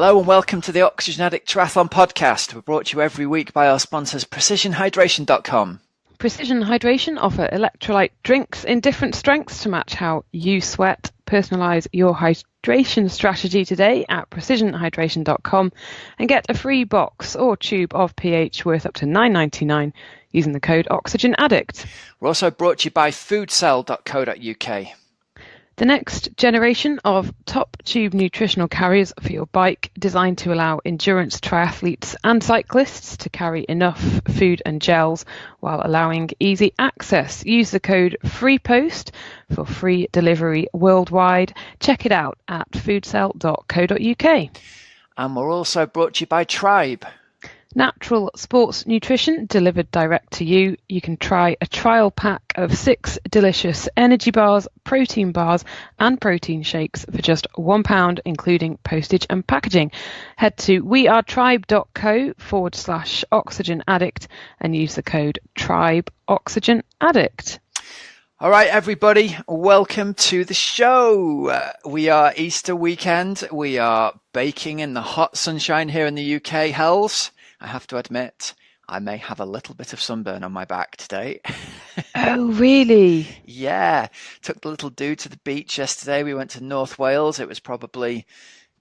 Hello and welcome to the Oxygen Addict Triathlon Podcast. We're brought to you every week by our sponsors PrecisionHydration.com. Precision Hydration offer electrolyte drinks in different strengths to match how you sweat. Personalise your hydration strategy today at precisionhydration.com and get a free box or tube of pH worth up to $9.99 using the code OxygenAddict. We're also brought to you by foodcell.co.uk. The next generation of top tube nutritional carriers for your bike, designed to allow endurance triathletes and cyclists to carry enough food and gels while allowing easy access. Use the code FREEPOST for free delivery worldwide. Check it out at foodcell.co.uk. And we're also brought to you by Tribe. Natural sports nutrition delivered direct to you. You can try a trial pack of 6 delicious energy bars, protein bars and protein shakes for just £1, including postage and packaging. Head to wearetribe.co/oxygen addict and use the code TRIBEOxygenAddict. All right, everybody, welcome to the show. We are Easter weekend. We are baking in the hot sunshine here in the UK, hells. I have to admit, I may have a little bit of sunburn on my back today. Oh, really? Yeah. Took the little dude to the beach yesterday. We went to North Wales. It was probably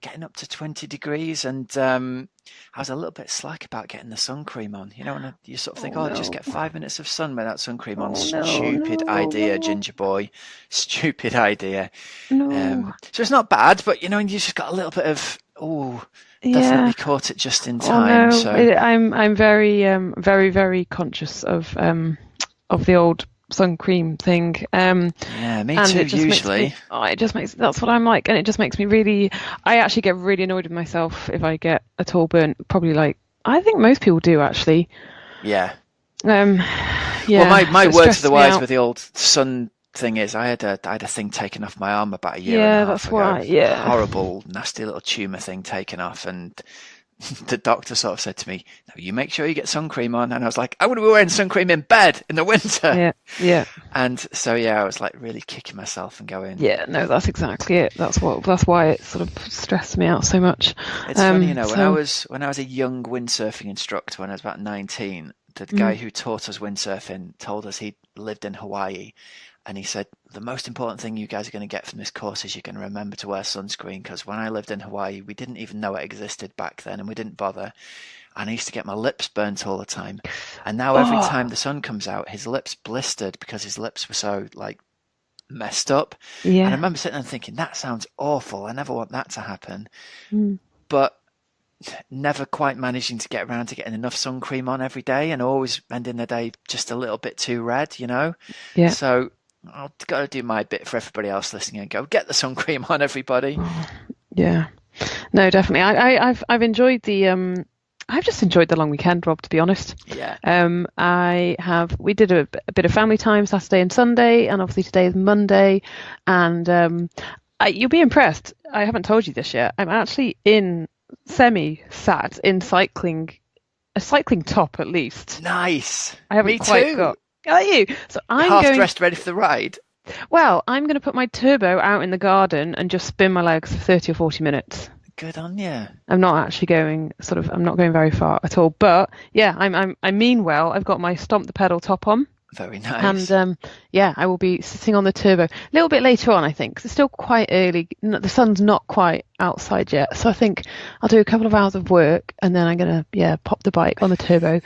getting up to 20 degrees. And I was a little bit slack about getting the sun cream on. You know, when you sort of think, no. just get 5 minutes of sun without sun cream on. Stupid idea, Ginger boy. Stupid idea. No. So it's not bad, but, you know, you just got a little bit of, definitely caught it just in time. So I'm very, very conscious of the old sun cream thing. Yeah, me too. Usually, that's what I'm like, and it just makes me really. I actually get really annoyed with myself if I get at all burnt. Probably I think most people do actually. Yeah. Yeah. Well, my words to the wise with the old sun thing is, I had a thing taken off my arm about a year and a half ago. Why. Yeah. Horrible, nasty little tumour thing taken off, and the doctor sort of said to me, "No, you make sure you get sun cream on." And I was like, "I want to be wearing sun cream in bed in the winter." Yeah. And so I was like really kicking myself and going, "Yeah, no, that's exactly it. That's why it sort of stressed me out so much." It's funny, you know, when I was a young windsurfing instructor when I was about 19, the guy who taught us windsurfing told us he'd lived in Hawaii. And he said, the most important thing you guys are going to get from this course is you're going to remember to wear sunscreen, because when I lived in Hawaii, we didn't even know it existed back then, and we didn't bother. And I used to get my lips burnt all the time. And now every time the sun comes out, his lips blistered because his lips were so, messed up. Yeah. And I remember sitting there thinking, that sounds awful. I never want that to happen. But never quite managing to get around to getting enough sun cream on every day, and always ending the day just a little bit too red, you know? Yeah. So I've got to do my bit for everybody else listening and go, get the sun cream on, everybody. Yeah, no, definitely. I've enjoyed I've just enjoyed the long weekend, Rob, to be honest. Yeah. We did a bit of family time Saturday and Sunday, and obviously today is Monday, and you'll be impressed. I haven't told you this yet. I'm actually sat in a cycling top at least. Nice. I haven't Me quite too. got. Are you? So I'm half dressed, ready for the ride. Well, I'm going to put my turbo out in the garden and just spin my legs for 30 or 40 minutes. Good on you. I'm not actually going I'm not going very far at all. But yeah, I mean well. I've got my stomp the pedal top on. Very nice. And I will be sitting on the turbo a little bit later on, I think, 'cause it's still quite early. The sun's not quite outside yet. So I think I'll do a couple of hours of work, and then I'm going to, pop the bike on the turbo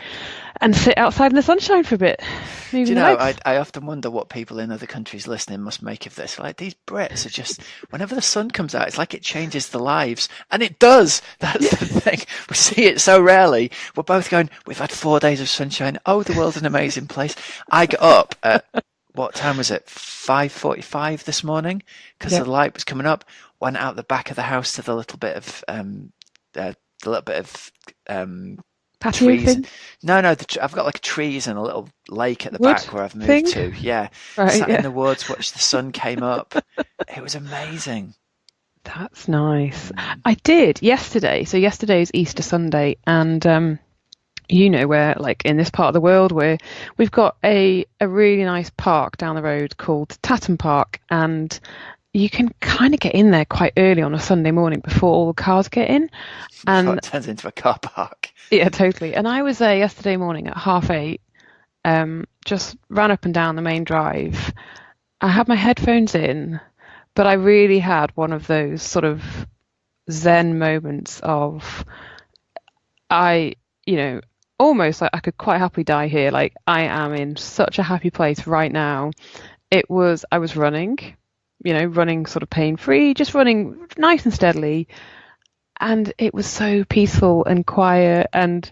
and sit outside in the sunshine for a bit. Do you know, I often wonder what people in other countries listening must make of this. Like, these Brits are just, whenever the sun comes out, it's like it changes their lives. And it does. That's the thing. We see it so rarely. We're both going, we've had 4 days of sunshine. Oh, the world's an amazing place. I got up at, what time was it? 5:45 this morning, because the light was coming up. Went out the back of the house to the little bit of, patio trees. thing? No, I've got trees and a little lake at the Wood back where I've moved thing? to. Yeah, Right, sat in the woods, watched the sun came up. It was amazing. That's nice. I did yesterday. So yesterday's Easter Sunday, and where, in this part of the world, where we've got a really nice park down the road called Tatton Park, and you can kind of get in there quite early on a Sunday morning before all the cars get in. Before And it turns into a car park. yeah, totally. And I was there yesterday morning at 8:30, just ran up and down the main drive. I had my headphones in, but I really had one of those sort of Zen moments of I, almost like I could quite happily die here. Like I am in such a happy place right now. I was running, running sort of pain free, just running nice and steadily. And it was so peaceful and quiet, and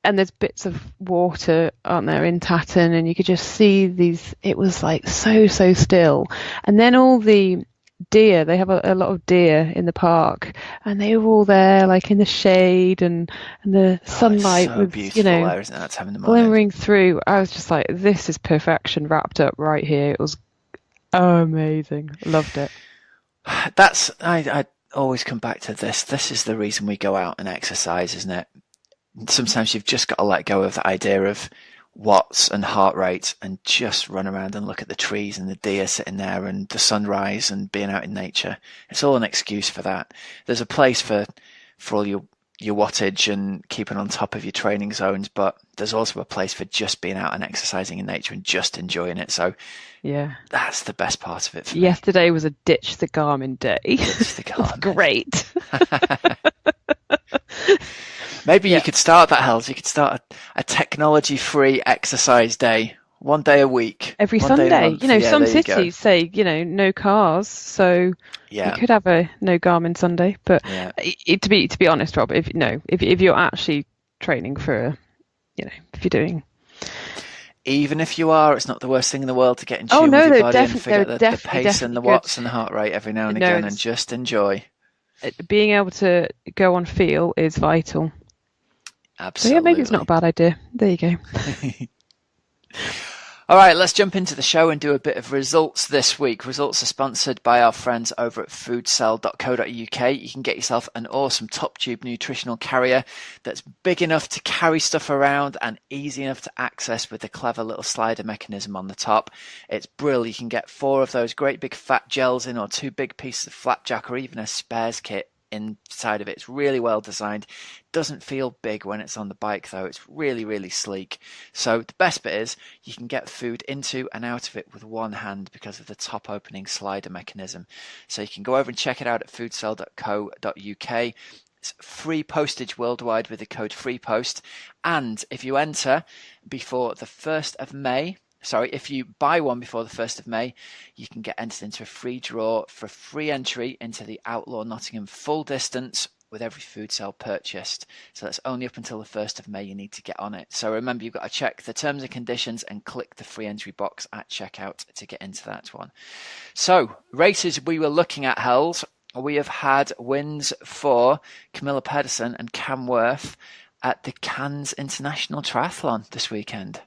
there's bits of water, aren't there, in Tatton, and you could just see these. It was like so still, and then all the deer. They have a lot of deer in the park, and they were all there, like in the shade, and the sunlight so was, beautiful there, isn't it, that time in the morning? glimmering through. I was just like, this is perfection wrapped up right here. It was amazing. Loved it. I always come back to this. This is the reason we go out and exercise, isn't it? Sometimes you've just got to let go of the idea of watts and heart rate and just run around and look at the trees and the deer sitting there and the sunrise and being out in nature. It's all an excuse for that. There's a place for all your wattage and keeping on top of your training zones, but there's also a place for just being out and exercising in nature and just enjoying it. So yeah, that's the best part of it for Yesterday was a ditch the Garmin day. Ditch the Garmin. Great. Maybe you could start that, Hells. You could start a technology-free exercise day, 1 day a week. Every one Sunday. day a month. Some cities say, no cars, so you could have a no Garmin Sunday. But to be honest, Rob, if you're actually training for, if you're doing. Even if you are, it's not the worst thing in the world to get in tune with your body and figure out the pace and the watts and the heart rate every now and again and just enjoy. Being able to go on feel is vital. Absolutely. So yeah, maybe it's not a bad idea. There you go. All right, let's jump into the show and do a bit of results this week. Results are sponsored by our friends over at foodcell.co.uk. You can get yourself an awesome top tube nutritional carrier that's big enough to carry stuff around and easy enough to access with a clever little slider mechanism on the top. It's brilliant. You can get 4 of those great big fat gels in, or 2 big pieces of flapjack, or even a spares kit inside of it. It's really well designed. Doesn't feel big when it's on the bike though. It's really sleek. So the best bit is you can get food into and out of it with one hand because of the top opening slider mechanism. So you can go over and check it out at foodcell.co.uk. It's free postage worldwide with the code FREEPOST, and if you enter before the 1st of May, if you buy one before the 1st of May, you can get entered into a free draw for free entry into the Outlaw Nottingham full distance with every food cell purchased. So that's only up until the 1st of May you need to get on it. So remember, you've got to check the terms and conditions and click the free entry box at checkout to get into that one. So races we were looking at, Hells. We have had wins for Camilla Pedersen and Cam Worth at the Cannes International Triathlon this weekend.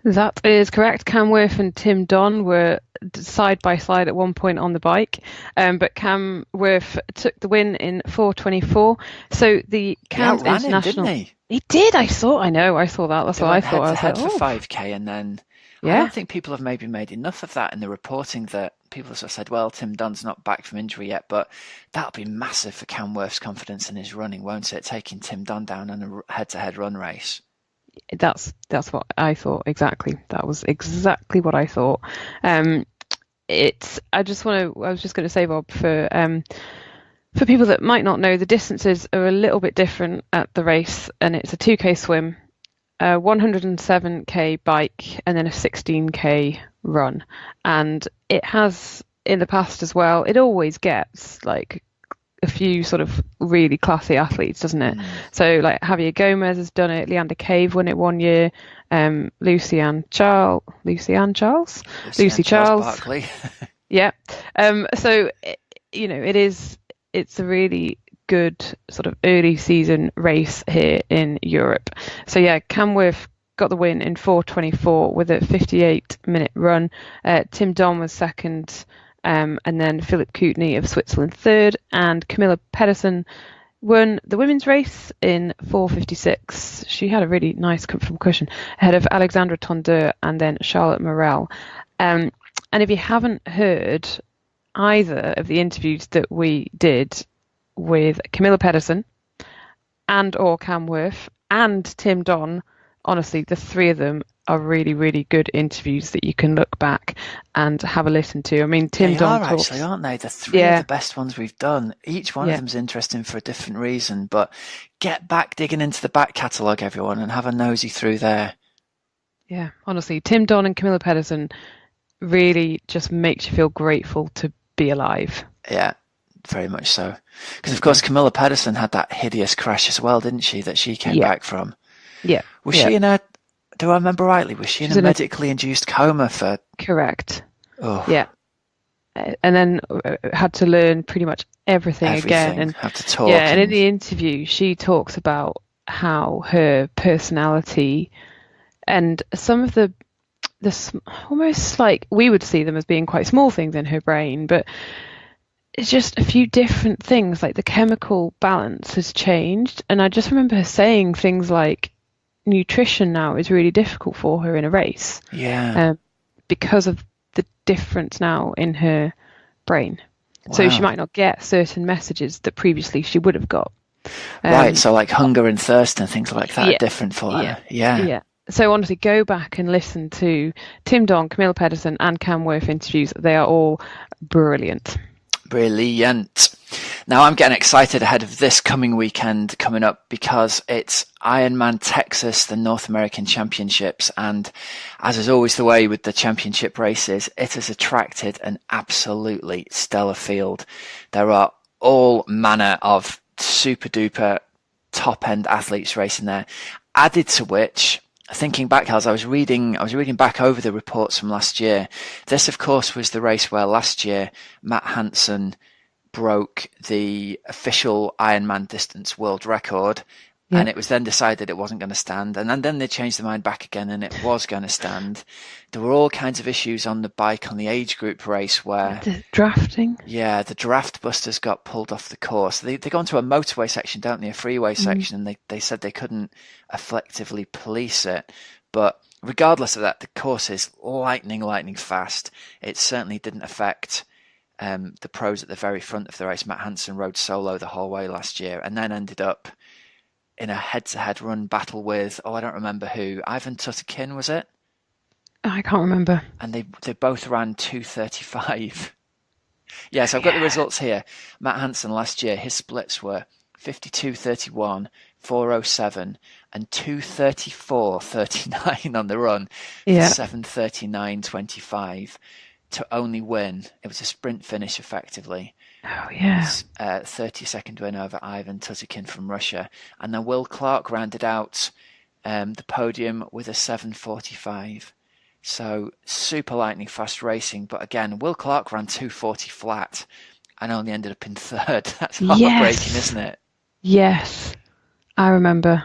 That is correct. Cam Worth and Tim Don were side by side at one point on the bike, but Cam Worth took the win in 4:24. So the Cannes International, didn't he? He did. I saw that. That's what I thought. I was head for 5k, and then I don't think people have maybe made enough of that in the reporting that people have sort of said, well, Tim Dunn's not back from injury yet, but that'll be massive for Cam Worth's confidence in his running, won't it? Taking Tim Dunn down in a head-to-head run race. That's what I thought. Exactly. That was exactly what I thought. I was just going to say, Bob, for people that might not know, the distances are a little bit different at the race, and it's a 2k swim, a 107k bike, and then a 16k run. And it has in the past as well. It always gets like a few sort of really classy athletes, doesn't it? So like Javier Gomez has done it, Leander Cave won it one year, Lucy Charles Barkley. Yeah. So it's a really good sort of early season race here in Europe. So yeah, Cam Worth got the win in 4:24 with a 58-minute run. Tim Don was second, and then Philip Kootenay of Switzerland third, and Camilla Pedersen won the women's race in 4:56. She had a really nice comfortable cushion ahead of Alexandra Tondeur and then Charlotte Morel. And if you haven't heard, either of the interviews that we did with Camilla Pedersen and or Cam Worth and Tim Don. Honestly, the three of them are really, really good interviews that you can look back and have a listen to. I mean, Tim Don talks, actually, aren't they? The three of the best ones we've done. Each one of Yeah. them's interesting for a different reason, but get back digging into the back catalogue, everyone, and have a nosy through there. Yeah, honestly, Tim Don and Camilla Pedersen really just makes you feel grateful to be alive. Yeah, very much so. Because, of course, Camilla Pedersen had that hideous crash as well, didn't she, that she came back from? Yeah. Was she in a, do I remember rightly, was she in a medically induced coma for... Correct. Oh. Yeah. And then had to learn pretty much everything again. And had to talk. Yeah, and in the interview, she talks about how her personality and some of the almost like we would see them as being quite small things in her brain, but it's just a few different things, like the chemical balance has changed. And I just remember her saying things like nutrition now is really difficult for her in a race. Yeah. Because of the difference now in her brain. Wow. So she might not get certain messages that previously she would have got. Right, so like hunger and thirst and things like that are different for her. Yeah. So honestly, go back and listen to Tim Don, Camilla Pedersen and Cam Worth interviews. They are all brilliant. Brilliant. Now I'm getting excited ahead of this coming weekend coming up because it's Ironman Texas, the North American Championships. And as is always the way with the championship races, it has attracted an absolutely stellar field. There are all manner of super duper top end athletes racing there. Added to which, thinking back, as I was reading back over the reports from last year. This, of course, was the race where last year Matt Hansen broke the official Ironman distance world record, and it was then decided it wasn't going to stand. And then they changed their mind back again, and it was going to stand. There were all kinds of issues on the bike on the age group race where the drafting. Yeah, the draft busters got pulled off the course. They go onto a motorway section, don't they? A freeway section, and they said they couldn't effectively police it. But regardless of that, the course is lightning fast. It certainly didn't affect the pros at the very front of the race. Matt Hansen rode solo the whole way last year, and then ended up in a head-to-head run battle with, I don't remember who. Ivan Tutakin, was it? I can't remember. And they both ran 2:35. Yes, I've got the results here. Matt Hansen last year, his splits were 52:31, 4:07, and 2:34:39 on the run. Yeah. 7:39:25 to only win. It was a sprint finish, effectively. Oh, yeah. 30-second win over Ivan Tutakin from Russia. And then Will Clark rounded out the podium with a 7:45. So super lightning fast racing. But again, Will Clark ran 2:40 flat and only ended up in third. That's heartbreaking, isn't it? Yes, I remember.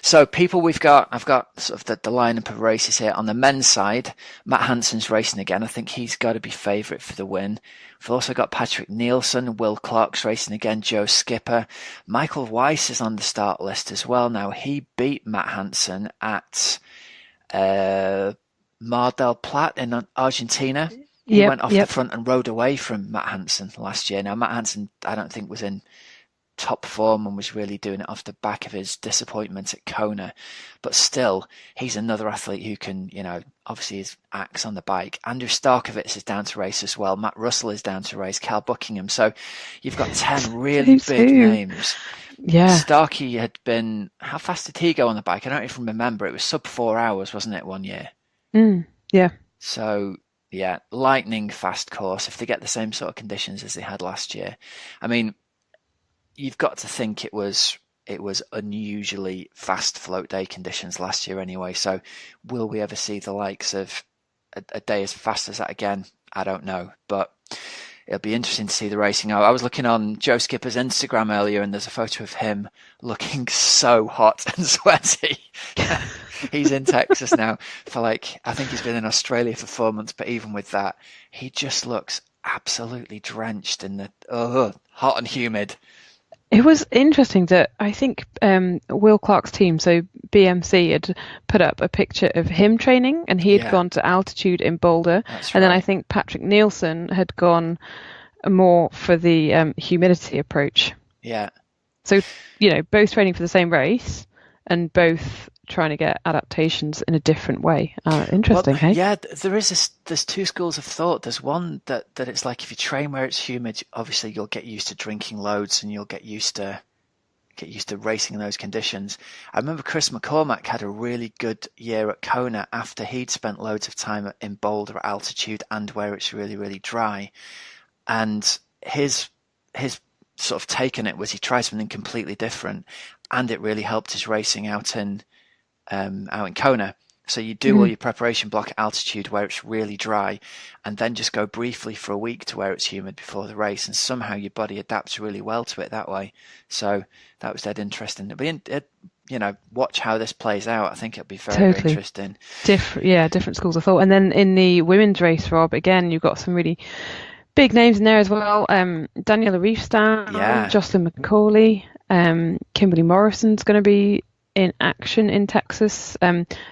So people I've got sort of the lineup of races here. On the men's side, Matt Hansen's racing again. I think he's got to be favourite for the win. We've also got Patrick Nielsen, Will Clark's racing again, Joe Skipper. Michael Weiss is on the start list as well now. He beat Matt Hansen at Mar del Plata in Argentina. He went off the front and rode away from Matt Hansen last year. Now, Matt Hansen, I don't think, was in top form and was really doing it off the back of his disappointment at Kona. But still, he's another athlete who can, obviously his axe on the bike. Andrew Starkovitz is down to race as well. Matt Russell is down to race. Cal Buckingham. So you've got 10 really big names. Yeah. Starkey had been, how fast did he go on the bike? I don't even remember. It was sub 4 hours, wasn't it, one year? Yeah. So, yeah, lightning fast course if they get the same sort of conditions as they had last year. I mean, you've got to think it was unusually fast float day conditions last year anyway. So will we ever see the likes of a day as fast as that again? I don't know, but it'll be interesting to see the racing. I was looking on Joe Skipper's Instagram earlier, and there's a photo of him looking so hot and sweaty. He's in Texas now for I think he's been in Australia for 4 months, but even with that, he just looks absolutely drenched in the hot and humid. It was interesting that I think Will Clark's team, so BMC, had put up a picture of him training, and he had gone to altitude in Boulder. That's and right. then I think Patrick Nielsen had gone more for the humidity approach. Yeah. So, both training for the same race and both trying to get adaptations in a different way. Interesting, hey? Yeah, there's two schools of thought. There's one that it's like if you train where it's humid, obviously you'll get used to drinking loads and you'll get used to racing in those conditions. I remember Chris McCormack had a really good year at Kona after he'd spent loads of time in Boulder at altitude and where it's really, really dry. And his sort of take on it was he tried something completely different, and it really helped his racing out in Kona. So you do all your preparation block at altitude where it's really dry, and then just go briefly for a week to where it's humid before the race, and somehow your body adapts really well to it that way. So that was dead interesting. Watch how this plays out. I think it'll be very, very interesting. Different schools of thought. And then in the women's race, Rob, again, you've got some really big names in there as well. Daniela Riefstam, Jocelyn McCauley, Kimberly Morrison's going to be in action in Texas.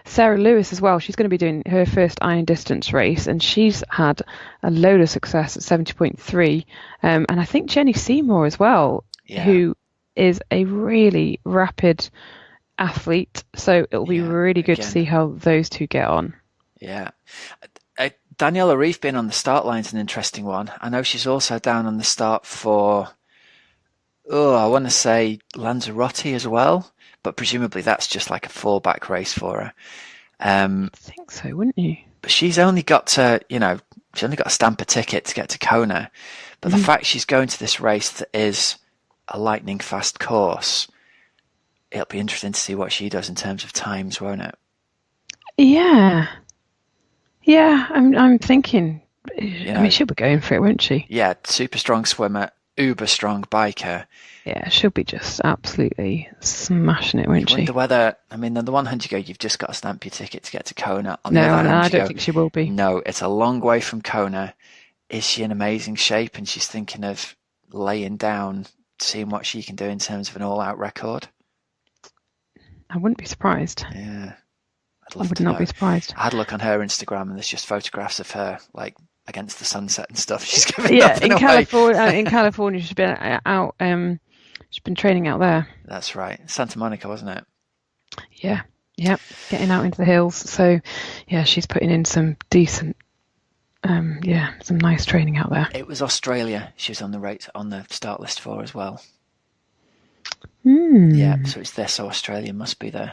Sarah Lewis as well. She's going to be doing her first iron distance race, and she's had a load of success at 70.3. And I think Jenny Seymour as well, who is a really rapid athlete. So it'll be really good to see how those two get on. Yeah. Daniela Reef being on the start line is an interesting one. I know she's also down on the start for, I want to say Lanzarote as well, but presumably that's just like a fallback race for her. I think so, wouldn't you? But she's only got to, stamp a ticket to get to Kona. But the fact she's going to this race that is a lightning fast course, it'll be interesting to see what she does in terms of times, won't it? Yeah. Yeah, I'm thinking. I mean, she'll be going for it, won't she? Yeah, super strong swimmer, uber strong biker. Yeah, she'll be just absolutely smashing it, won't she? I wonder whether, on the one hand you go, you've just got to stamp your ticket to get to Kona. On the other hand, I don't think she will be. No, it's a long way from Kona. Is she in amazing shape? And she's thinking of laying down, seeing what she can do in terms of an all-out record. I wouldn't be surprised. Yeah. I would not be surprised. I had a look on her Instagram, and there's just photographs of her like against the sunset and stuff. She's giving nothing away. In California, she's been out. She's been training out there. That's right, Santa Monica, wasn't it? Yeah, getting out into the hills. So, yeah, she's putting in some decent, some nice training out there. It was Australia. She was on the start list for as well. Yeah, so it's there. So Australia must be there.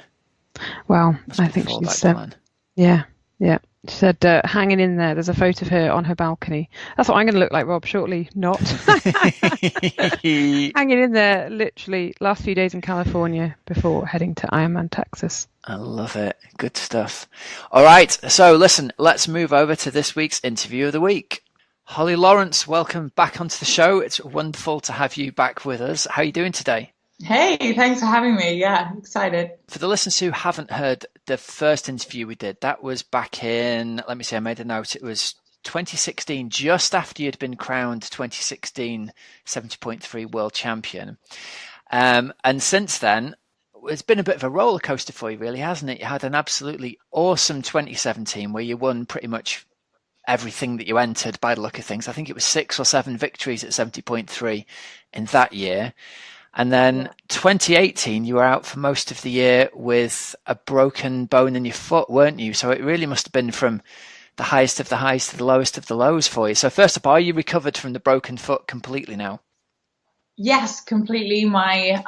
Well, I think she's yeah. She said hanging in there. There's a photo of her on her balcony. That's what I'm going to look like, Rob, shortly. Not hanging in there, literally last few days in California before heading to Ironman, Texas. I love it. Good stuff. All right, so listen, let's move over to this week's interview of the week. Holly Lawrence, welcome back onto the show. It's wonderful to have you back with us. How are you doing today? Hey, thanks for having me. Yeah, excited. For the listeners who haven't heard the first interview we did, that was back in, let me see, I made a note. It was 2016, just after you'd been crowned 2016 70.3 world champion. And since then, it's been a bit of a roller coaster for you, really, hasn't it? You had an absolutely awesome 2017 where you won pretty much everything that you entered by the look of things. I think it was 6 or 7 victories at 70.3 in that year. And then 2018, you were out for most of the year with a broken bone in your foot, weren't you? So it really must have been from the highest of the highs to the lowest of the lows for you. So first of all, are you recovered from the broken foot completely now? Yes, completely. My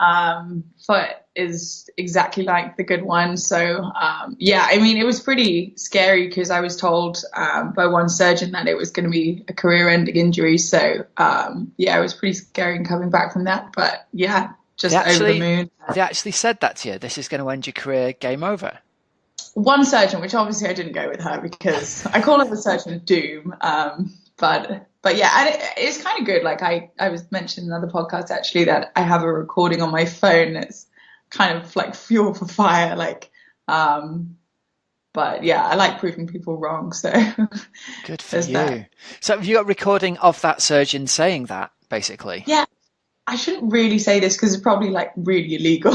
foot is exactly like the good one. So, it was pretty scary because I was told by one surgeon that it was going to be a career-ending injury. So, it was pretty scary and coming back from that. But, just over the moon. They actually said that to you? This is going to end your career, game over? One surgeon, which obviously I didn't go with her because I call her the surgeon of doom. But yeah, and it's kind of good. Like I was mentioning in another podcast actually that I have a recording on my phone. It's kind of like fuel for fire. But yeah, I like proving people wrong. So good for you. That. So have you got recording of that surgeon saying that basically? Yeah, I shouldn't really say this because it's probably like really illegal,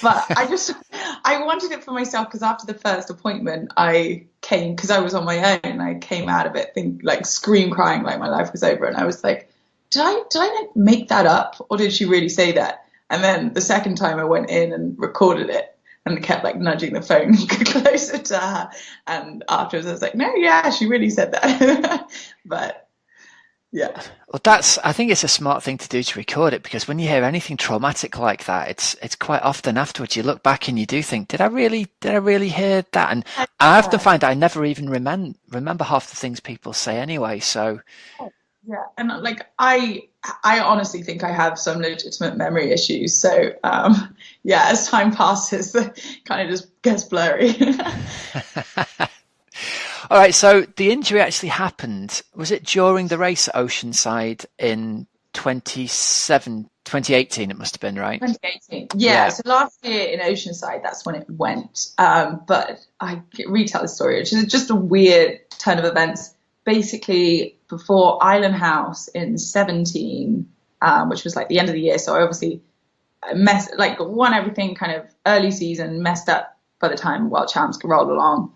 but I wanted it for myself because after the first appointment, I came, because I was on my own, I came out of it like scream crying like my life was over. And I was like, did I like make that up, or did she really say that? And then the second time I went in and recorded it and kept like nudging the phone closer to her. And afterwards I was like, no, yeah, she really said that. But yeah. Well, I think it's a smart thing to do, to record it, because when you hear anything traumatic like that, it's quite often afterwards you look back and you do think, did I really hear that? And I have to find I never even remember half the things people say anyway. So yeah, and like I honestly think I have some legitimate memory issues. So yeah, as time passes, it kind of just gets blurry. All right, so the injury actually happened. Was it during the race at Oceanside in 2018? It must have been, right? 2018. Yeah. So last year in Oceanside, that's when it went. But I retell the story, which is just a weird turn of events. Basically, before Island House in 17, which was like the end of the year, so I obviously won everything kind of early season, messed up by the time World Champs rolled along.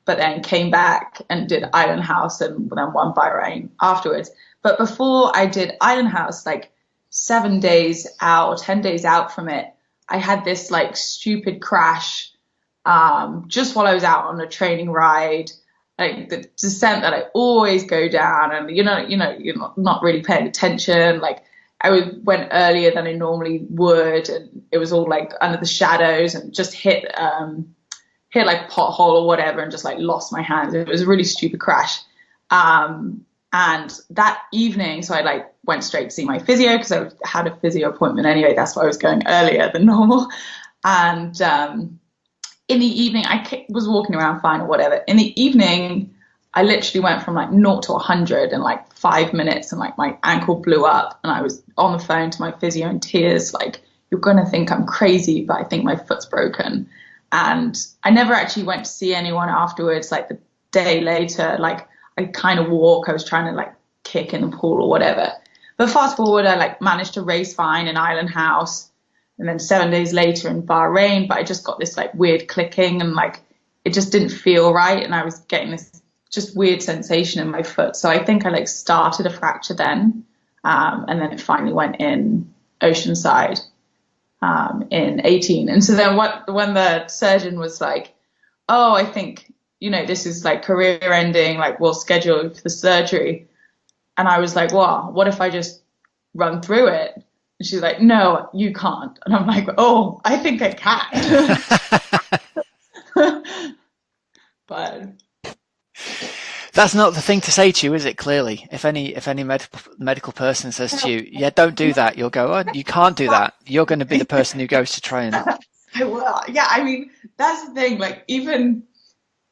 But then came back and did Island House and then won Bahrain afterwards. But before I did Island House, like 7 days out or 10 days out from it, I had this like stupid crash just while I was out on a training ride, like the descent that I always go down, and you're not really paying attention. Like went earlier than I normally would, and it was all like under the shadows, and just hit like pothole or whatever, and just like lost my hand. It was a really stupid crash. And that evening, so I like went straight to see my physio because I had a physio appointment anyway. That's why I was going earlier than normal. And in the evening, I was walking around fine or whatever. In the evening, I literally went from like 0 to 100 in like 5 minutes, and like my ankle blew up, and I was on the phone to my physio in tears, like, you're going to think I'm crazy, but I think my foot's broken. And I never actually went to see anyone afterwards. Like the day later, like I kind of walk, I was trying to like kick in the pool or whatever. But fast forward, I like managed to race fine in Island House, and then 7 days later in Bahrain, but I just got this like weird clicking, and like it just didn't feel right, and I was getting this just weird sensation in my foot. So I think I like started a fracture then, and then it finally went in Oceanside in 18. And so then when the surgeon was like, oh, I think, this is like career ending, like we'll schedule for the surgery. And I was like, well, what if I just run through it? And she's like, no, you can't. And I'm like, oh, I think I can. But that's not the thing to say to you, is it? Clearly, if any medical person says to you, yeah, don't do that, you'll go, oh, you can't do that. You're going to be the person who goes to try and I will. Yeah, I mean, that's the thing, like, even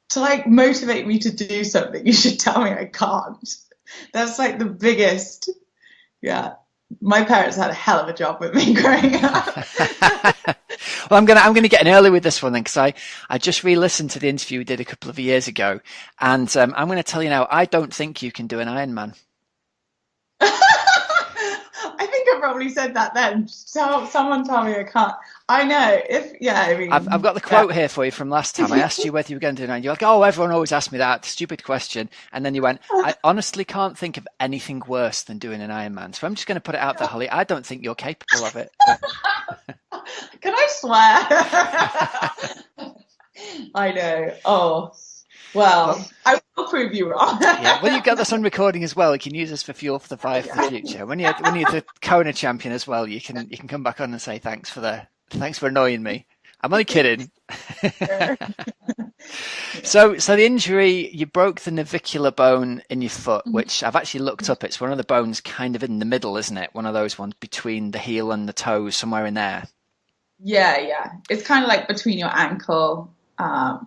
to like motivate me to do something, you should tell me I can't. That's like the biggest. Yeah, my parents had a hell of a job with me growing up. Well, I'm gonna get in early with this one then, because I just re-listened to the interview we did a couple of years ago, and I'm going to tell you now, I don't think you can do an Ironman. I think I probably said that then. So someone told me I can't. I know. I mean, I've got the quote here for you from last time. I asked you whether you were going to do it, and you're like, oh, everyone always asks me that stupid question, and then you went, I honestly can't think of anything worse than doing an Ironman. So I'm just going to put it out there, Holly. I don't think you're capable of it. Can I swear? I know. Oh, well, I will prove you wrong. Yeah, well, you've got this on recording as well. You can use this for fuel for the fire for the future. When you're the Kona champion as well, you can come back on and say thanks for annoying me. I'm only kidding. So the injury, you broke the navicular bone in your foot, which I've actually looked up. It's one of the bones kind of in the middle, isn't it? One of those ones between the heel and the toes, somewhere in there. Yeah. It's kind of like between your ankle.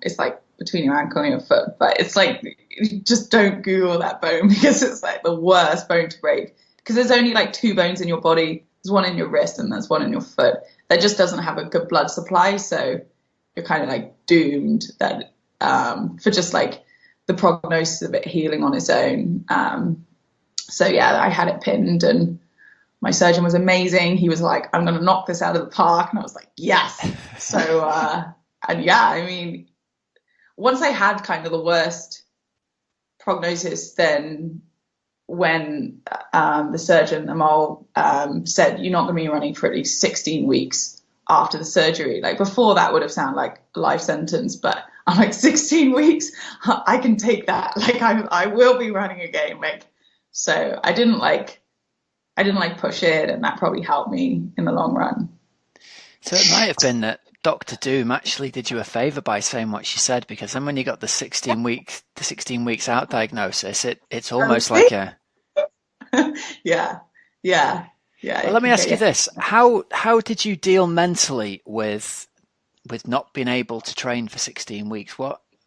It's like between your ankle and your foot, but it's like, just don't Google that bone because it's like the worst bone to break, because there's only like 2 bones in your body. There's one in your wrist and there's one in your foot that just doesn't have a good blood supply. So you're kind of like doomed that for just like the prognosis of it healing on its own. So yeah, I had it pinned, and my surgeon was amazing. He was like, I'm going to knock this out of the park. And I was like, yes. So, and yeah, I mean, once I had kind of the worst prognosis, then when the surgeon, Amal, said, you're not going to be running for at least 16 weeks after the surgery. Like before that would have sounded like a life sentence, but I'm like 16 weeks, I can take that. Like I will be running again. Like, so I didn't push it, and that probably helped me in the long run. So it might have been that Dr. Doom actually did you a favor by saying what she said, because then when you got the 16 weeks out diagnosis, it's almost like a yeah. Well, let me ask you this: how did you deal mentally with not being able to train for 16 weeks?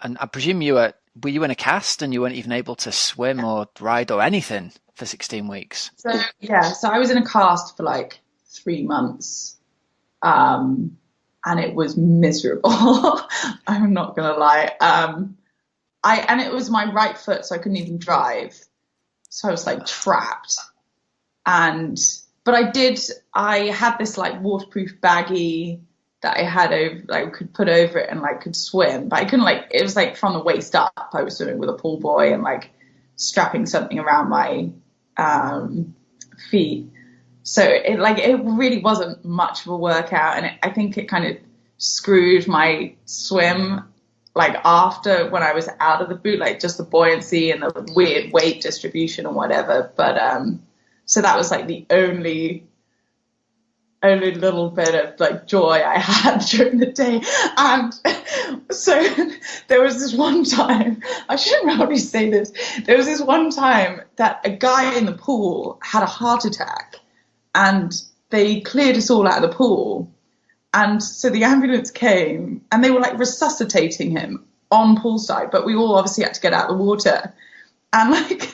And I presume were you in a cast and you weren't even able to swim or ride or anything for 16 weeks? So I was in a cast for like 3 months, and it was miserable. I'm not gonna lie. And it was my right foot, so I couldn't even drive. So I was like trapped. But I had this like waterproof baggie that I had could put over it and like could swim, but I couldn't it was like from the waist up. I was swimming with a pool boy and like strapping something around my feet. So it really wasn't much of a workout. And I think it kind of screwed my swim, like after when I was out of the boot, like just the buoyancy and the weird weight distribution and whatever. But, so that was like the only little bit of like joy I had during the day. And so there was this one time, I shouldn't probably say this, there was this one time that a guy in the pool had a heart attack and they cleared us all out of the pool. And so the ambulance came and they were like resuscitating him on poolside, but we all obviously had to get out of the water. And like,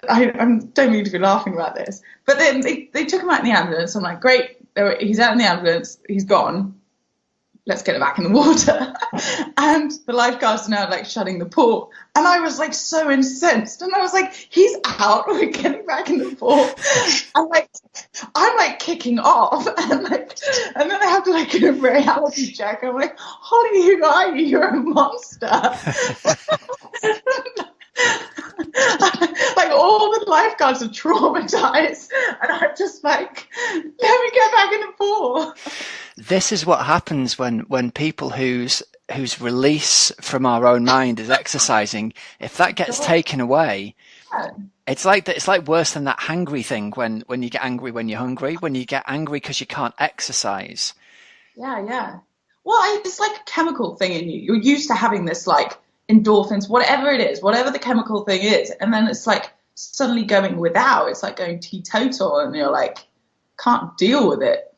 I don't mean to be laughing about this, but then they took him out in the ambulance. I'm like, great, he's out in the ambulance, he's gone. Let's get it back in the water. And the lifeguards are now like shutting the pool. And I was like so incensed. And I was like, he's out, we're getting back in the pool. And I'm like kicking off. And then I have to like get a reality check. I'm like, Holly, who are you? You're a monster. Like all the lifeguards are traumatized, and I'm just like, let me get back in the pool. This is what happens when people whose release from our own mind is exercising. If that gets taken away, it's like that. It's like worse than that hangry thing when you get angry when you're hungry. When you get angry because you can't exercise. Yeah. Well, it's like a chemical thing in you. You're used to having this like endorphins, whatever it is, whatever the chemical thing is, and then it's like suddenly going without. It's like going teetotal, and you're like, can't deal with it.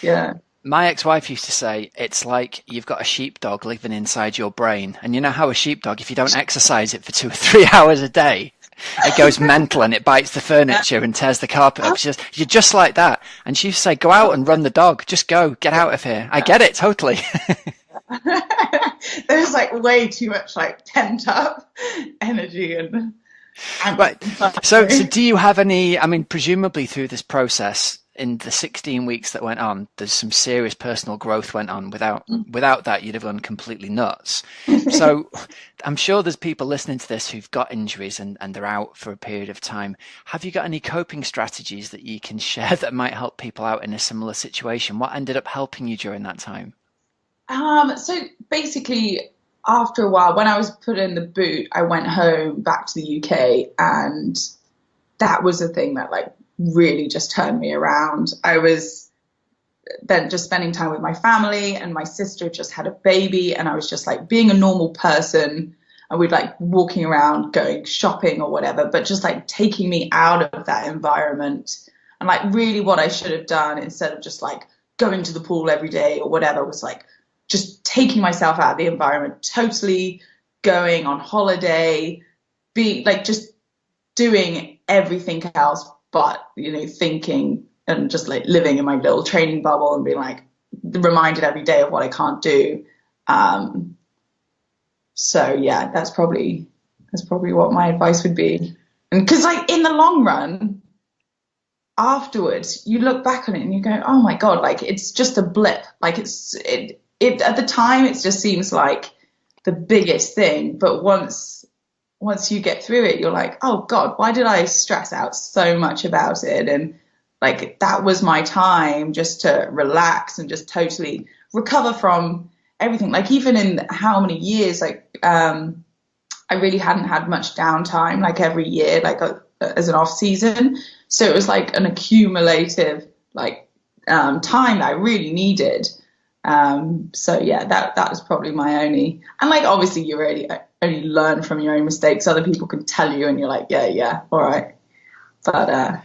Yeah. My ex-wife used to say, it's like you've got a sheepdog living inside your brain. And you know how a sheepdog, if you don't exercise it for 2 or 3 hours a day, it goes mental and it bites the furniture and tears the carpet up. You're just like that. And she used to say, go out and run the dog. Just go, get out of here. I get it, totally. There's like way too much like pent up energy and right. So do you have any, I mean, presumably through this process, in the 16 weeks that went on, there's some serious personal growth went on. Without that, you'd have gone completely nuts. So I'm sure there's people listening to this who've got injuries and they're out for a period of time. Have you got any coping strategies that you can share that might help people out in a similar situation? What ended up helping you during that time? So basically, after a while, when I was put in the boot, I went home back to the UK, and that was the thing that like really just turned me around. I was then just spending time with my family, and my sister just had a baby, and I was just like being a normal person, and we'd like walking around, going shopping or whatever, but just like taking me out of that environment. And like really what I should have done, instead of just like going to the pool every day or whatever, was like just taking myself out of the environment, totally going on holiday, be like just doing everything else but, you know, thinking and just like living in my little training bubble and being like reminded every day of what I can't do. So yeah, that's probably what my advice would be. And because like in the long run, afterwards you look back on it and you go, oh my God, like it's just a blip. Like it at the time it just seems like the biggest thing, but once you get through it, you're like, oh God, why did I stress out so much about it? And like that was my time just to relax and just totally recover from everything. Like even in how many years, like I really hadn't had much downtime, like every year, like as an off season. So it was like an accumulative like time that I really needed. So yeah, that was probably my only, and like obviously you really only learn from your own mistakes. Other people can tell you and you're like, yeah, all right. But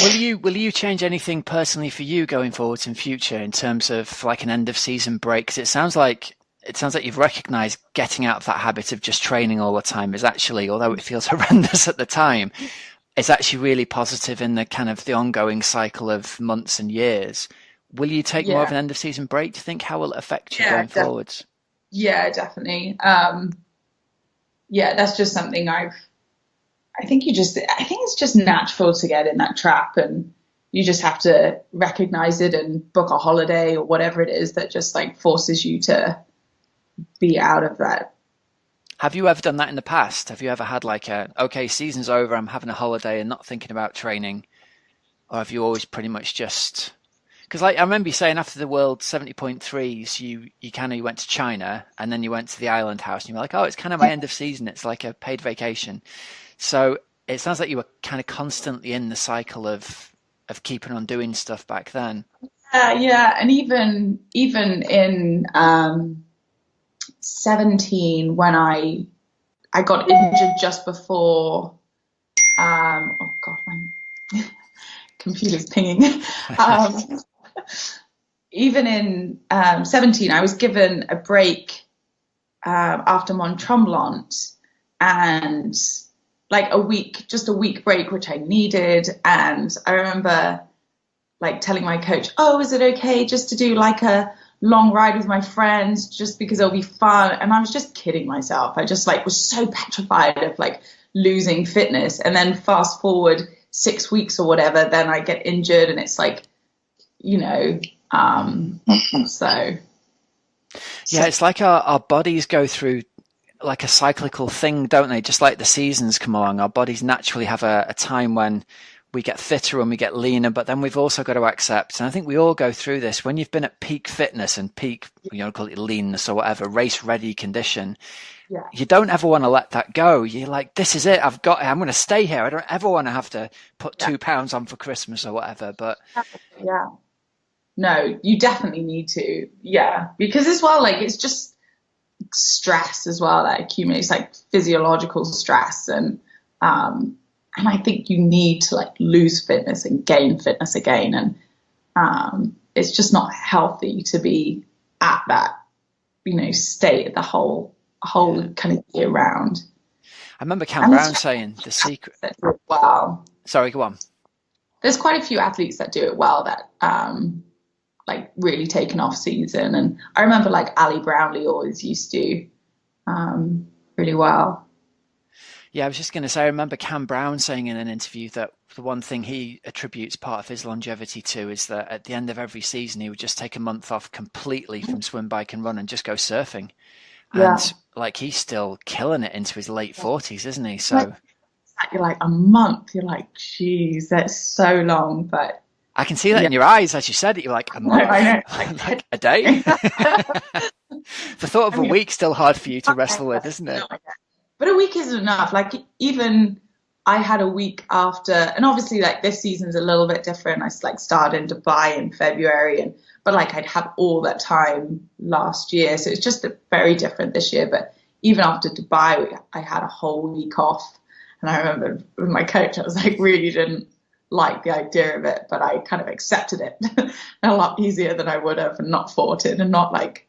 will you change anything personally for you going forwards in future in terms of like an end of season break? Because it sounds like you've recognized getting out of that habit of just training all the time is actually, although it feels horrendous at the time, it's actually really positive in the kind of the ongoing cycle of months and years. Will you take more of an end of season break? Do you think? How will it affect you going forwards? Yeah, definitely. That's just something I think it's just natural to get in that trap, and you just have to recognize it and book a holiday or whatever it is that just like forces you to be out of that. Have you ever done that in the past? Have you ever had like okay, season's over, I'm having a holiday and not thinking about training? Or have you always pretty much just... Because like I remember you saying after the World 70.3s, you went to China and then you went to the island house and you were like, oh, it's kind of my end of season. It's like a paid vacation. So it sounds like you were kind of constantly in the cycle of keeping on doing stuff back then. Yeah, and even in 17 when I got injured just before. Oh God, my computer's pinging. Even in 17, I was given a break after Mont Tremblant, and like just a week break, which I needed. And I remember like telling my coach, oh, is it okay just to do like a long ride with my friends just because it'll be fun? And I was just kidding myself. I just like was so petrified of like losing fitness. And then fast forward 6 weeks or whatever, then I get injured and it's like, so. Yeah, it's like our bodies go through like a cyclical thing, don't they? Just like the seasons come along, our bodies naturally have a time when we get fitter and we get leaner, but then we've also got to accept, and I think we all go through this, when you've been at peak fitness and peak, call it leanness or whatever, race ready condition, you don't ever want to let that go. You're like, this is it, I'm going to stay here. I don't ever want to have to put 2 pounds on for Christmas or whatever. But no, you definitely need to, because as well, like it's just stress as well that accumulates, like physiological stress, and I think you need to like lose fitness and gain fitness again, and it's just not healthy to be at that state the whole kind of year round. I remember Cam Brown saying the secret. Wow. Sorry, go on. There's quite a few athletes that do it well, that like really take an off season, and I remember like Ali Brownlee always used to really well. Yeah, I was just going to say, I remember Cam Brown saying in an interview that the one thing he attributes part of his longevity to is that at the end of every season, he would just take a month off completely from swim, bike and run and just go surfing. And like, he's still killing it into his late 40s, isn't he? So you're like a month, you're like, geez, that's so long. But I can see that in your eyes as you said it. You're like, a month? I know. Like a day? The thought of a week's still hard for you to wrestle with, isn't it? But a week isn't enough. Like even I had a week after, and obviously like this season's a little bit different. I like started in Dubai in February, but like I'd had all that time last year. So it's just very different this year. But even after Dubai, I had a whole week off. And I remember with my coach, I was like, really didn't like the idea of it, but I kind of accepted it a lot easier than I would have, and not fought it, and not like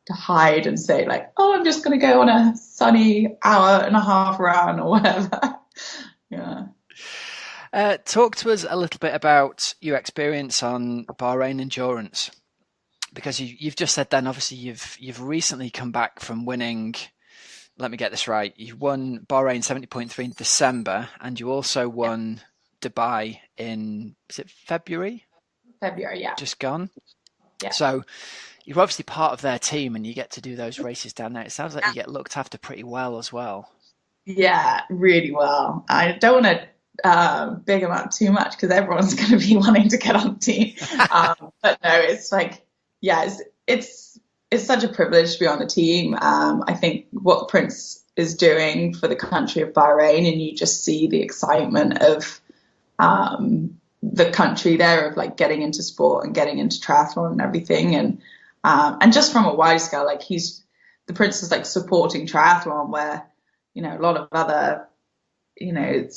to hide and say like, oh, I'm just going to go on a sunny hour and a half run or whatever. Talk to us a little bit about your experience on Bahrain Endurance, because you've just said then, obviously you've recently come back from winning, let me get this right, you won Bahrain 70.3 in December, and you also won Dubai in, is it February? February, yeah. Just gone. Yeah. So you're obviously part of their team and you get to do those races down there. It sounds like you get looked after pretty well as well. Yeah, really well. I don't want to big them up too much because everyone's going to be wanting to get on the team. But no, it's like, yeah, it's such a privilege to be on the team. I think what Prince is doing for the country of Bahrain, and you just see the excitement of the country there of like getting into sport and getting into triathlon and everything, and just from a wide scale, like the Prince is like supporting triathlon where, you know, a lot of other, you know,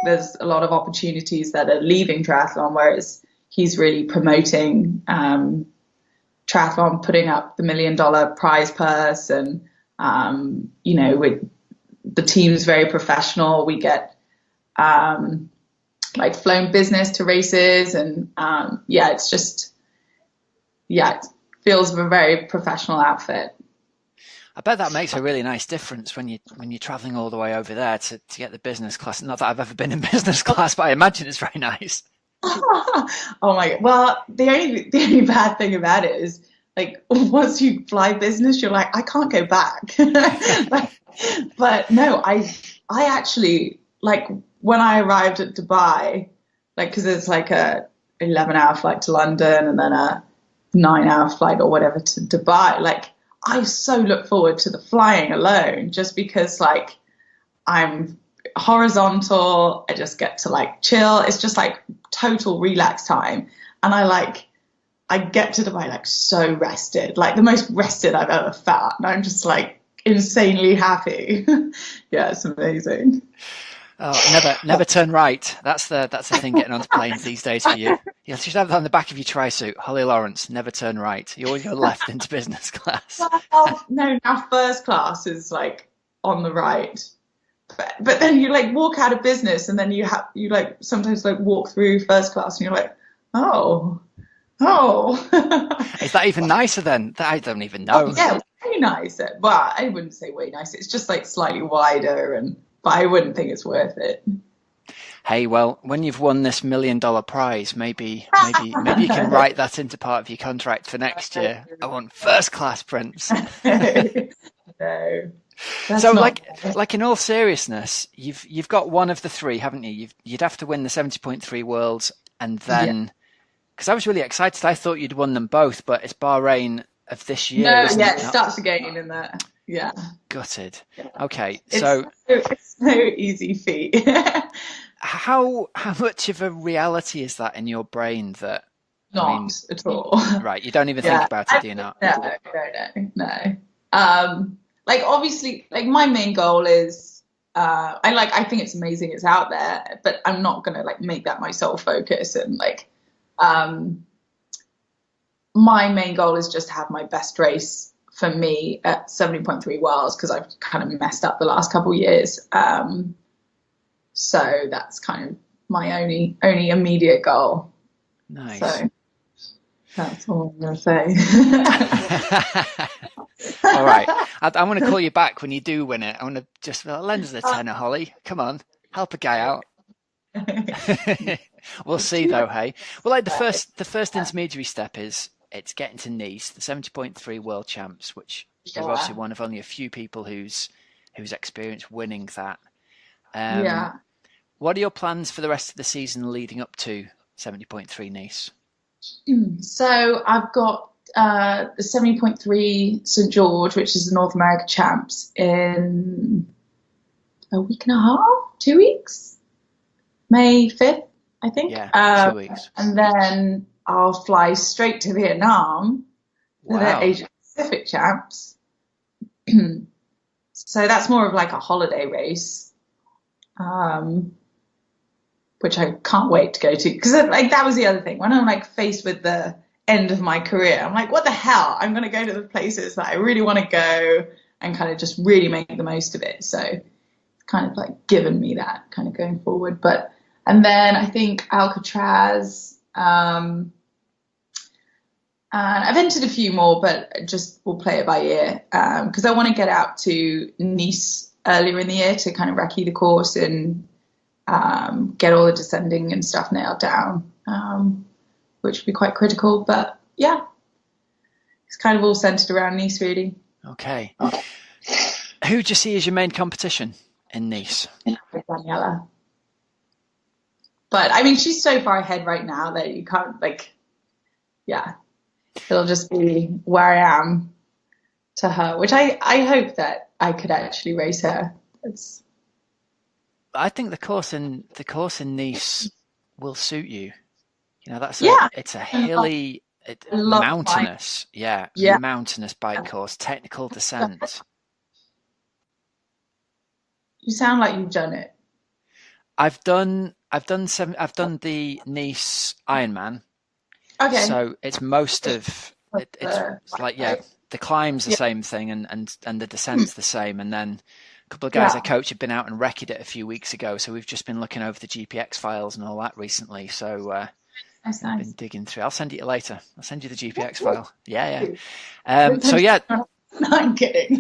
there's a lot of opportunities that are leaving triathlon, whereas he's really promoting triathlon, putting up the $1 million prize purse, and you know, with the team's very professional. We get like flown business to races, and it's just, it feels a very professional outfit. I bet that makes a really nice difference when you're traveling all the way over there to get the business class. Not that I've ever been in business class, but I imagine it's very nice. Oh my God. Well, the only bad thing about it is, like, once you fly business, you're like, I can't go back. But no, I actually, like, when I arrived at Dubai, like, because it's like a 11-hour flight to London and then a 9-hour flight or whatever to Dubai, like, I so look forward to the flying alone, just because, like, I'm horizontal. I just get to, like, chill. It's just like total relax time. And I get to Dubai like so rested, like the most rested I've ever felt. And I'm just like insanely happy. Yeah, it's amazing. Oh, never turn right. That's the thing getting onto planes these days for you. You should have that on the back of your tri-suit. Holly Lawrence, never turn right. You always go left into business class. Well, no, now first class is like on the right. But then you like walk out of business, and then you like sometimes like walk through first class, and you're like, oh. Is that even nicer then? I don't even know. Oh, yeah, way nicer. Well, I wouldn't say way nicer. It's just like slightly wider, but I wouldn't think it's worth it. Hey, well, when you've won this $1 million prize, maybe you can write that into part of your contract for next year. I want first class, Prince. No. So, like in all seriousness, you've got one of the three, haven't you? You'd have to win the 70.3 Worlds, and then, because I was really excited, I thought you'd won them both, but it's Bahrain of this year. No, it starts again in that. Yeah. Gutted. Okay, it's no easy feat. How much of a reality is that in your brain that? Not at all. Right, you don't even think about it, do you not? No. Like, obviously, like, my main goal is, I think it's amazing it's out there, but I'm not gonna like make that my sole focus. And like, my main goal is just to have my best race for me at 70.3 Worlds, because I've kind of messed up the last couple of years. So that's kind of my only immediate goal. Nice. So that's all I'm gonna say. All right. I want to call you back when you do win it. I want to just lend us a tenner, Holly. Come on, help a guy out. We'll see though, hey. Well, like the first intermediary step is it's getting to Nice, the 70.3 World Champs, which you're obviously one of only a few people who's experienced winning that. What are your plans for the rest of the season leading up to 70.3 Nice? So I've got the 70.3 St. George, which is the North America Champs, in a week and a half, 2 weeks, May 5th, I think. Yeah, 2 weeks. And then I'll fly straight to Vietnam for the Asia Pacific Champs. So that's more of like a holiday race, which I can't wait to go to, because like that was the other thing. When I'm like faced with the end of my career, I'm like, what the hell? I'm going to go to the places that I really want to go and kind of just really make the most of it. So it's kind of like given me that kind of going forward. And then I think Alcatraz, and I've entered a few more, but just we'll play it by ear, because I want to get out to Nice earlier in the year to kind of recce the course and get all the descending and stuff nailed down, which would be quite critical. But yeah, it's kind of all centered around Nice, really. Okay. Who do you see as your main competition in Nice? Daniela. But I mean, she's so far ahead right now that you can't, like, yeah, it'll just be where I am to her, which I hope that I could actually race her. I think the course in Nice will suit you. You know, it's a hilly, mountainous, mountainous bike course, technical descent. You sound like you've done it. I've done the Nice Ironman. Okay. So it's most of it's like the climb's the same thing and the descent's the same, and then a couple of guys I coach have been out and wrecked it a few weeks ago, so we've just been looking over the GPX files and all that recently. So that's I've nice. been digging through. I'll send it you later. I'll send you the GPX file. So yeah. No, I'm kidding.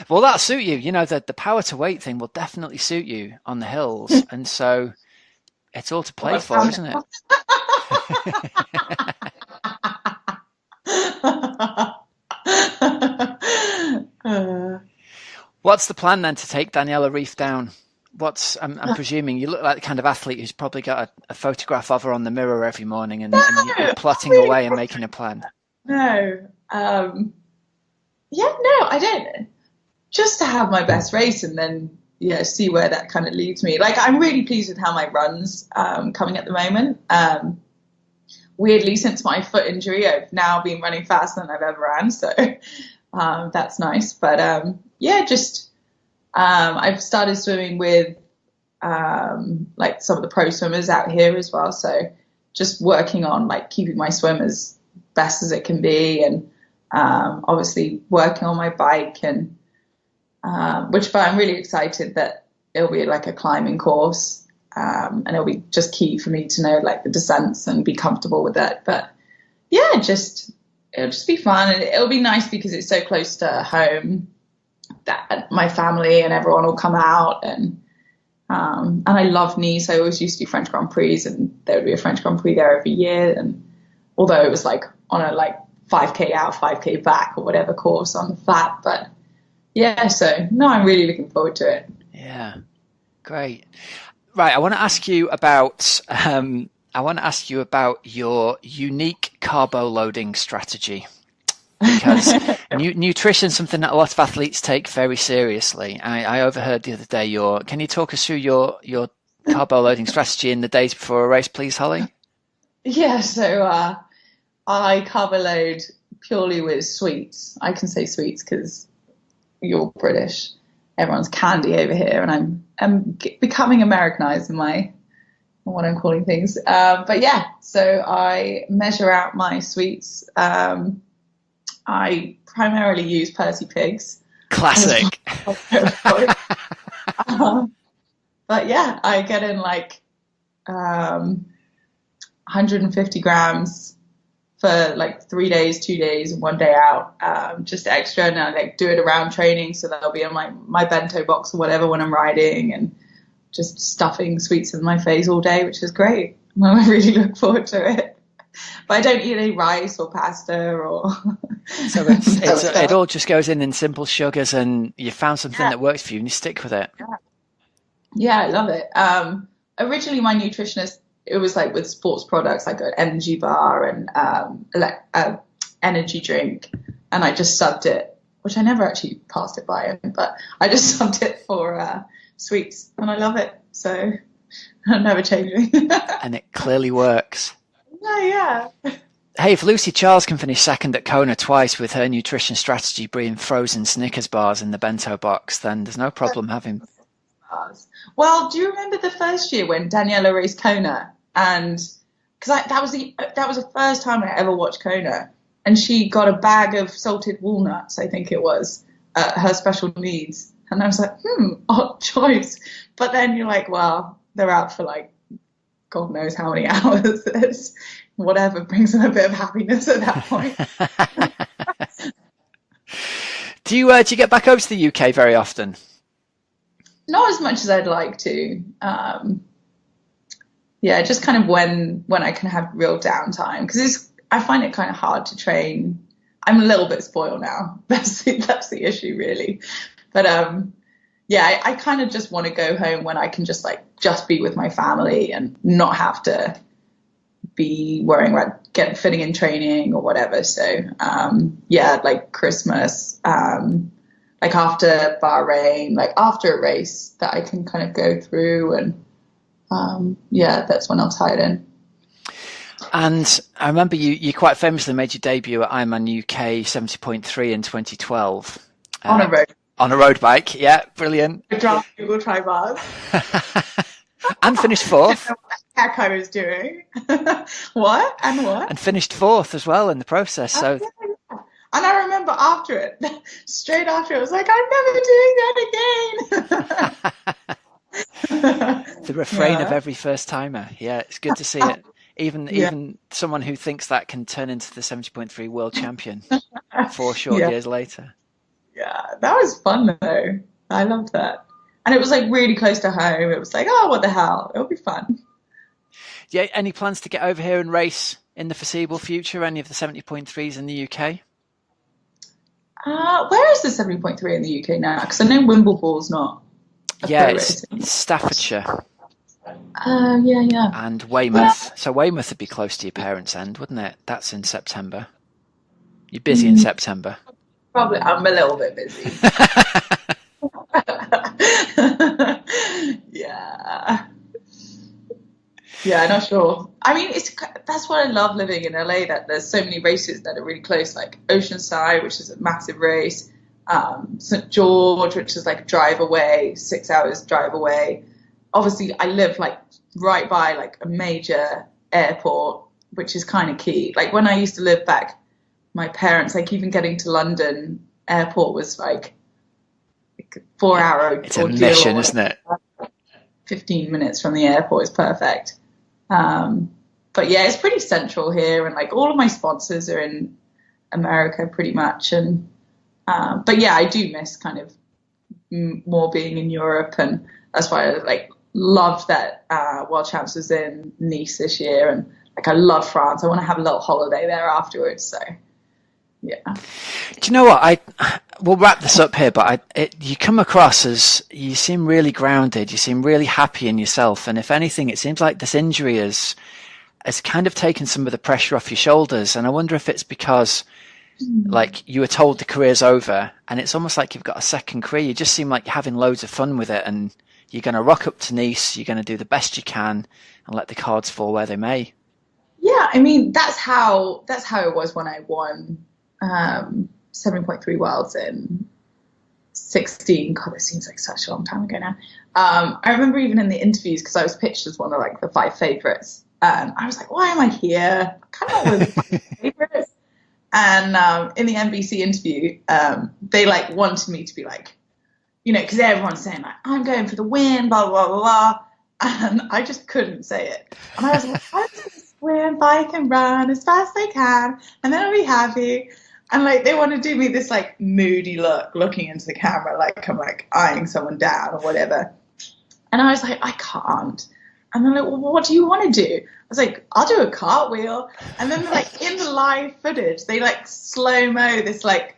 Well, that'll suit you. You know, the power to weight thing will definitely suit you on the hills, and so it's all to play for, isn't it? What's the plan then to take Daniela Reef down? I'm presuming you look like the kind of athlete who's probably got a photograph of her on the mirror every morning and you're plotting away and making a plan. No. I don't. Just to have my best race and then see where that kind of leads me. Like, I'm really pleased with how my run's coming at the moment. Weirdly, since my foot injury, I've now been running faster than I've ever ran, so that's nice. But I've started swimming with like some of the pro swimmers out here as well. So just working on like keeping my swim as best as it can be, and obviously working on my bike, and but I'm really excited that it'll be like a climbing course. And it'll be just key for me to know like the descents and be comfortable with that. But it'll just be fun, and it'll be nice because it's so close to home that my family and everyone will come out, and I love Nice. I always used to do French Grand Prix, and there would be a French Grand Prix there every year. And although it was like on a like 5K out, 5K back or whatever course on the flat, but I'm really looking forward to it. Yeah, great. Right, I want to ask you about your unique carbo loading strategy, because nutrition is something that a lot of athletes take very seriously. I overheard the other day can you talk us through your carbo loading strategy in the days before a race, please, Holly? Yeah, so I carbo load purely with sweets. I can say sweets because you're British. Everyone's candy over here, and I'm becoming Americanized in what I'm calling things. So I measure out my sweets. I primarily use Percy Pigs. Classic. I get in like 150 grams for like 3 days, 2 days, and 1 day out, just extra. And I like do it around training, so that'll be in my bento box or whatever when I'm riding, and just stuffing sweets in my face all day, which is great. I really look forward to it. But I don't eat any rice or pasta or. So it all just goes in simple sugars, and you found something that works for you, and you stick with it. Yeah, I love it. Originally, my nutritionist, it was like with sports products, like an energy bar and energy drink, and I just subbed it, which I never actually passed it by him, but I just subbed it for sweets, and I love it. So I'm never changing. And it clearly works. Yeah. Hey, if Lucy Charles can finish second at Kona twice with her nutrition strategy being frozen Snickers bars in the bento box, then there's no problem having. Well, do you remember the first year when Daniela raced Kona? And because that was the first time I ever watched Kona, and she got a bag of salted walnuts, I think it was, her special needs, and I was like, odd choice. But then you're like, well, they're out for like God knows how many hours. It's whatever brings them a bit of happiness at that point. Do you get back over to the UK very often? Not as much as I'd like to. Yeah, just kind of when I can have real downtime, because I find it kind of hard to train. I'm a little bit spoiled now. That's the issue, really. But yeah, I kind of just want to go home when I can just be with my family and not have to be worrying about fitting in training or whatever. So yeah, like Christmas, like after Bahrain, like after a race that I can kind of go through, and yeah, that's when I'll tie it in. And I remember you quite famously made your debut at Ironman UK 70.3 in 2012. On a road. On a road bike, yeah, brilliant. Google try bars. And finished fourth. What the heck I was doing. What? And finished fourth as well in the process. So. Yeah. And I remember after it, straight after it, I was like, I'm never doing that again. The refrain of every first timer. Yeah, it's good to see it. Even someone who thinks that can turn into the 70.3 world champion 4 short years later. Yeah, that was fun though. I loved that. And it was like really close to home. It was like, oh, what the hell? It'll be fun. Yeah, any plans to get over here and race in the foreseeable future? Any of the 70.3s in the UK? Where is the 70.3 in the UK now? Because I know Wimbledon's not. It's Staffordshire. Yeah. And Weymouth. So Weymouth would be close to your parents' end, wouldn't it? That's in September. You're busy in September. Probably. I'm a little bit busy. Yeah, not sure. I mean, that's what I love living in LA, that there's so many races that are really close, like Oceanside, which is a massive race, St. George, which is like drive away, 6 hours drive away. Obviously, I live like right by like a major airport, which is kind of key. Like when I used to live back, my parents, like even getting to London airport was like 4 hour. It's a mission, isn't it? 15 minutes from the airport is perfect. But yeah, it's pretty central here, and like all of my sponsors are in America pretty much. And but yeah, I do miss kind of more being in Europe, and that's why I like loved that World Champs was in Nice this year, and like I love France. I want to have a little holiday there afterwards. So yeah. Do you know what? We'll wrap this up here, but you come across as, you seem really grounded. You seem really happy in yourself. And if anything, it seems like this injury has kind of taken some of the pressure off your shoulders. And I wonder if it's because like you were told the career's over, and it's almost like you've got a second career. You just seem like you're having loads of fun with it, and you're going to rock up to Nice. You're going to do the best you can and let the cards fall where they may. Yeah. I mean, that's how it was when I won 7.3 Worlds in 16. God, it seems like such a long time ago now. I remember even in the interviews, because I was pitched as one of like the 5 favorites, and I was like, why am I here? I kind of want to be 5 favorites. And in the NBC interview, they like wanted me to be like, you know, because everyone's saying like, I'm going for the win, blah blah blah blah, and I just couldn't say it. And I was like, I'm just gonna swim, bike, and run as fast as I can, and then I'll be happy. And like they want to do me this like moody look, looking into the camera, like I'm like eyeing someone down or whatever. And I was like, I can't. And they're like, well, what do you want to do? I was like, I'll do a cartwheel. And then like in the live footage, they like slow-mo this like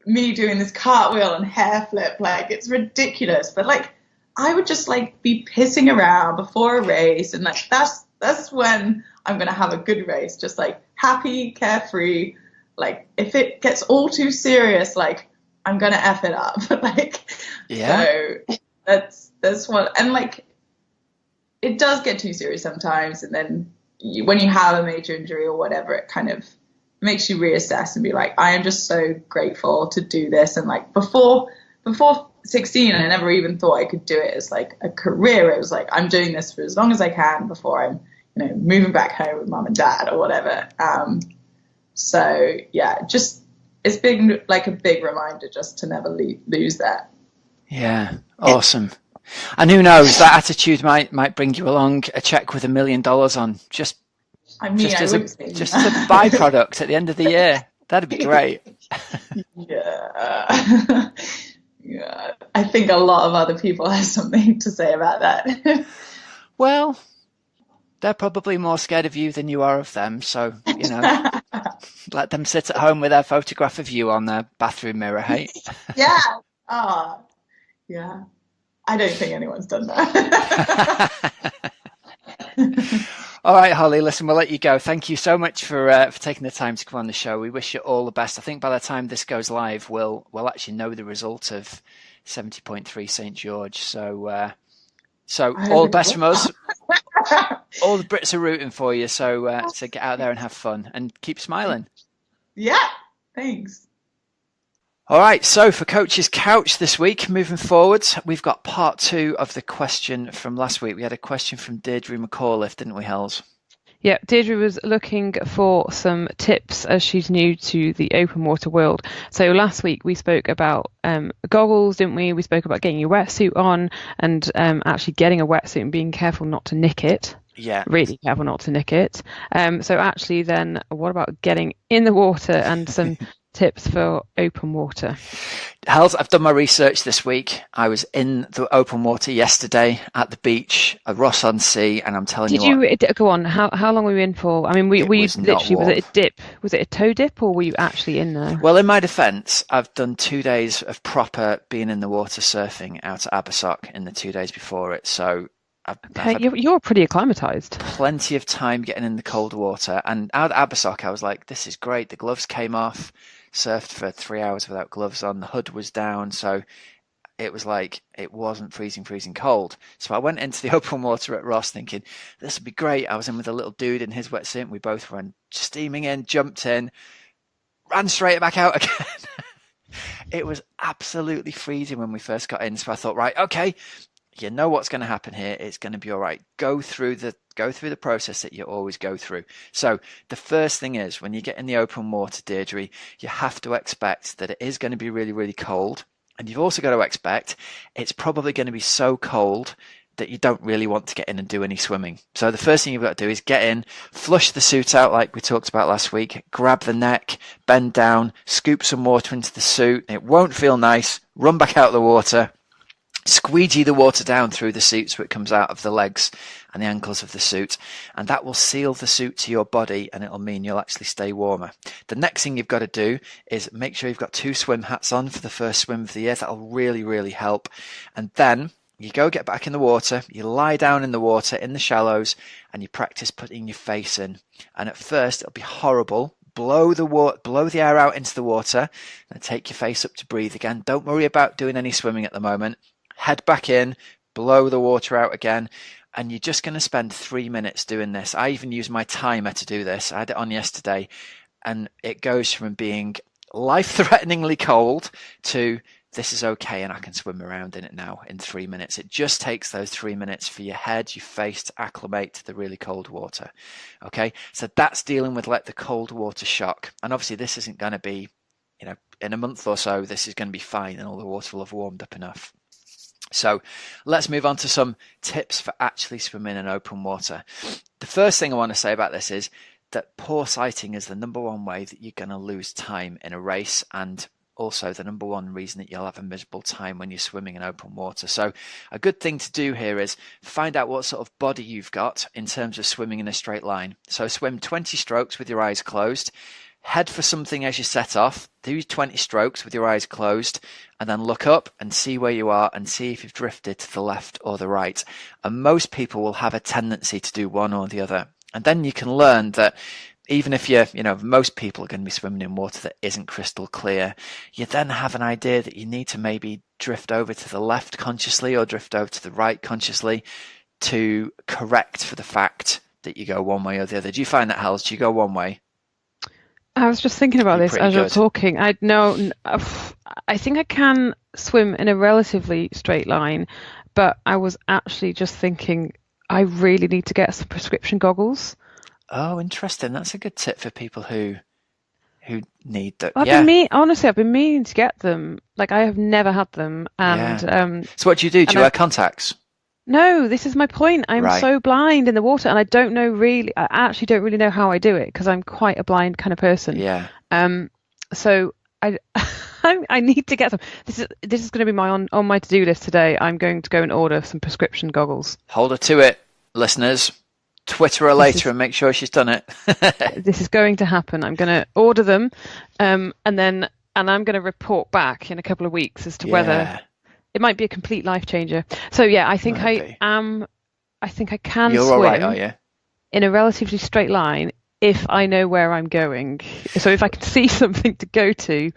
me doing this cartwheel and hair flip. Like it's ridiculous. But like I would just like be pissing around before a race, and like that's when I'm gonna have a good race. Just like happy, carefree. Like if it gets all too serious, like I'm gonna F it up. Like so that's what, and like it does get too serious sometimes, and then when you have a major injury or whatever, it kind of makes you reassess and be like, I am just so grateful to do this. And like before 16, I never even thought I could do it as like a career. It was like, I'm doing this for as long as I can before I'm, you know, moving back home with mum and dad or whatever. So yeah, just it's been like a big reminder just to never lose that. Yeah, awesome. And who knows, that attitude might bring you along a check with $1 million on, just as a byproduct at the end of the year. That'd be great. Yeah. Yeah. I think a lot of other people have something to say about that. Well, they're probably more scared of you than you are of them. So, let them sit at home with their photograph of you on their bathroom mirror, hey? Yeah. Oh, yeah. I don't think anyone's done that. All right, Holly, listen, we'll let you go. Thank you so much for taking the time to come on the show. We wish you all the best. I think by the time this goes live, we'll actually know the result of 70.3 St. George. So all the best from us. All the Brits are rooting for you. So get out there and have fun and keep smiling. Yeah, thanks. All right, so for Coach's Couch this week, moving forward, we've got part 2 of the question from last week. We had a question from Deirdre McAuliffe, didn't we, Hells? Yeah, Deirdre was looking for some tips as she's new to the open water world. So last week we spoke about goggles, didn't we? We spoke about getting your wetsuit on and actually getting a wetsuit and being careful not to nick it. Yeah. Really careful not to nick it. So actually then, what about getting in the water and some tips for open water? Hells, I've done my research this week. I was in the open water yesterday at the beach at Ross-on-Sea, and I'm telling you what. Go on, how long were you in for? I mean, was it a dip? Was it a toe dip, or were you actually in there? Well, in my defence, I've done 2 days of proper being in the water surfing out at Abersock in the 2 days before it, so you're pretty acclimatized. Plenty of time getting in the cold water, and out at Abersock I was like, this is great. The gloves came off, surfed for 3 hours without gloves on, the hood was down, so it was like it wasn't freezing cold. So I went into the open water at Ross thinking this would be great. I was in with a little dude in his wetsuit, and we both ran steaming in, jumped in, ran straight back out again. It was absolutely freezing when we first got in, so I thought, right, okay, you know what's going to happen here. It's going to be all right. Go through the process that you always go through. So the first thing is, when you get in the open water, Deirdre, you have to expect that it is going to be really, really cold. And you've also got to expect it's probably going to be so cold that you don't really want to get in and do any swimming. So the first thing you've got to do is get in, flush the suit out like we talked about last week, grab the neck, bend down, scoop some water into the suit. It won't feel nice. Run back out of the water. Squeegee the water down through the suit so it comes out of the legs and the ankles of the suit, and that will seal the suit to your body, and it'll mean you'll actually stay warmer. The next thing you've got to do is make sure you've got 2 swim hats on for the first swim of the year. That'll really, really help. And then you go get back in the water, you lie down in the water in the shallows, and you practice putting your face in. And at first it'll be horrible. Blow the air out into the water, and take your face up to breathe again. Don't worry about doing any swimming at the moment. Head back in, blow the water out again, and you're just going to spend 3 minutes doing this. I even use my timer to do this. I had it on yesterday, and it goes from being life-threateningly cold to this is okay and I can swim around in it now in 3 minutes. It just takes those 3 minutes for your head, your face to acclimate to the really cold water. Okay, so that's dealing with like the cold water shock. And obviously this isn't going to be, in a month or so, this is going to be fine and all the water will have warmed up enough. So let's move on to some tips for actually swimming in open water. The first thing I want to say about this is that poor sighting is the number one way that you're going to lose time in a race, and also the number one reason that you'll have a miserable time when you're swimming in open water. So a good thing to do here is find out what sort of body you've got in terms of swimming in a straight line. So swim 20 strokes with your eyes closed. Head for something as you set off, do 20 strokes with your eyes closed, and then look up and see where you are and see if you've drifted to the left or the right. And most people will have a tendency to do one or the other. And then you can learn that even if most people are going to be swimming in water that isn't crystal clear, you then have an idea that you need to maybe drift over to the left consciously or drift over to the right consciously to correct for the fact that you go one way or the other. Do you find that, Hals? Do you go one way? I was just thinking about this as you're talking. I think I can swim in a relatively straight line, but I was actually just thinking I really need to get some prescription goggles. Oh, interesting. That's a good tip for people who need that. Honestly, I've been meaning to get them. Like, I have never had them. And so what do you do? Do you wear contacts? No, this is my point. I'm so blind in the water, and I actually don't really know how I do it because I'm quite a blind kind of person. Yeah. So I I need to get some. This is going to be my on my to-do list today. I'm going to go and order some prescription goggles. Hold her to it, listeners. Twitter her later and make sure she's done it. This is going to happen. I'm going to order them, and I'm going to report back in a couple of weeks as to whether it might be a complete life changer. So yeah, I think I think I can You're swim all right, are you? in a relatively straight line if I know where I'm going. So if I can see something to go to,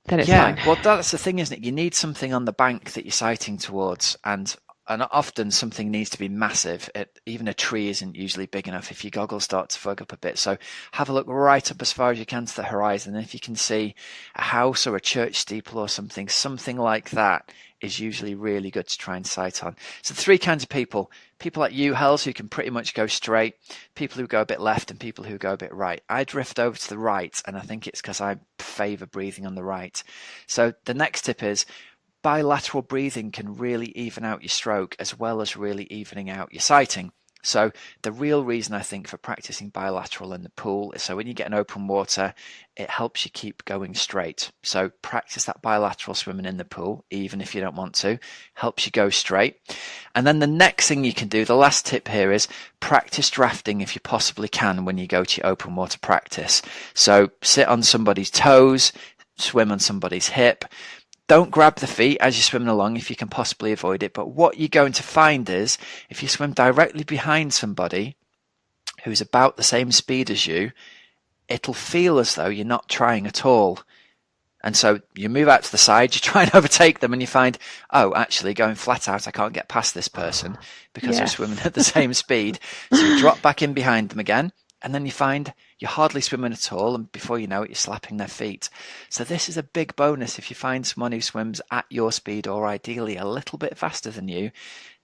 then it's fine. Well, that's the thing, isn't it? You need something on the bank that you're sighting towards, and often something needs to be massive. Even a tree isn't usually big enough if your goggles start to fog up a bit. So have a look right up as far as you can to the horizon. And if you can see a house or a church steeple or something like that is usually really good to try and sight on. So 3 kinds of people like you, Hells, who can pretty much go straight, people who go a bit left, and people who go a bit right. I drift over to the right, and I think it's because I favour breathing on the right. So the next tip is bilateral breathing can really even out your stroke as well as really evening out your sighting. So the real reason I think for practicing bilateral in the pool is so when you get in open water, it helps you keep going straight. So practice that bilateral swimming in the pool, even if you don't want to, helps you go straight. And then the next thing you can do, the last tip here, is practice drafting if you possibly can when you go to your open water practice. So sit on somebody's toes, swim on somebody's hip. Don't grab the feet as you're swimming along if you can possibly avoid it. But what you're going to find is if you swim directly behind somebody who's about the same speed as you, it'll feel as though you're not trying at all. And so you move out to the side, you try and overtake them, and you find, oh, actually going flat out, I can't get past this person because they're swimming at the same speed. So you drop back in behind them again. And then you find you're hardly swimming at all, and before you know it, you're slapping their feet. So this is a big bonus if you find someone who swims at your speed, or ideally a little bit faster than you.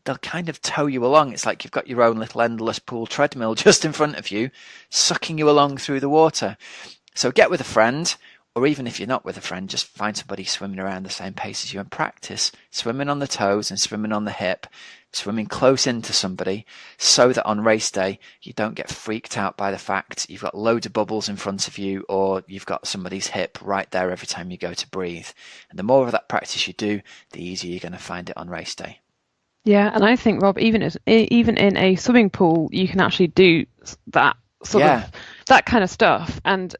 They'll kind of tow you along. It's like you've got your own little endless pool treadmill just in front of you, sucking you along through the water. So get with a friend, or even if you're not with a friend, just find somebody swimming around the same pace as you and practice swimming on the toes and swimming on the hip, swimming close into somebody, so that on race day you don't get freaked out by the fact you've got loads of bubbles in front of you, or you've got somebody's hip right there every time you go to breathe. And the more of that practice you do, the easier you're going to find it on race day. Yeah, and I think, Rob, even in a swimming pool, you can actually do that sort of that kind of stuff. And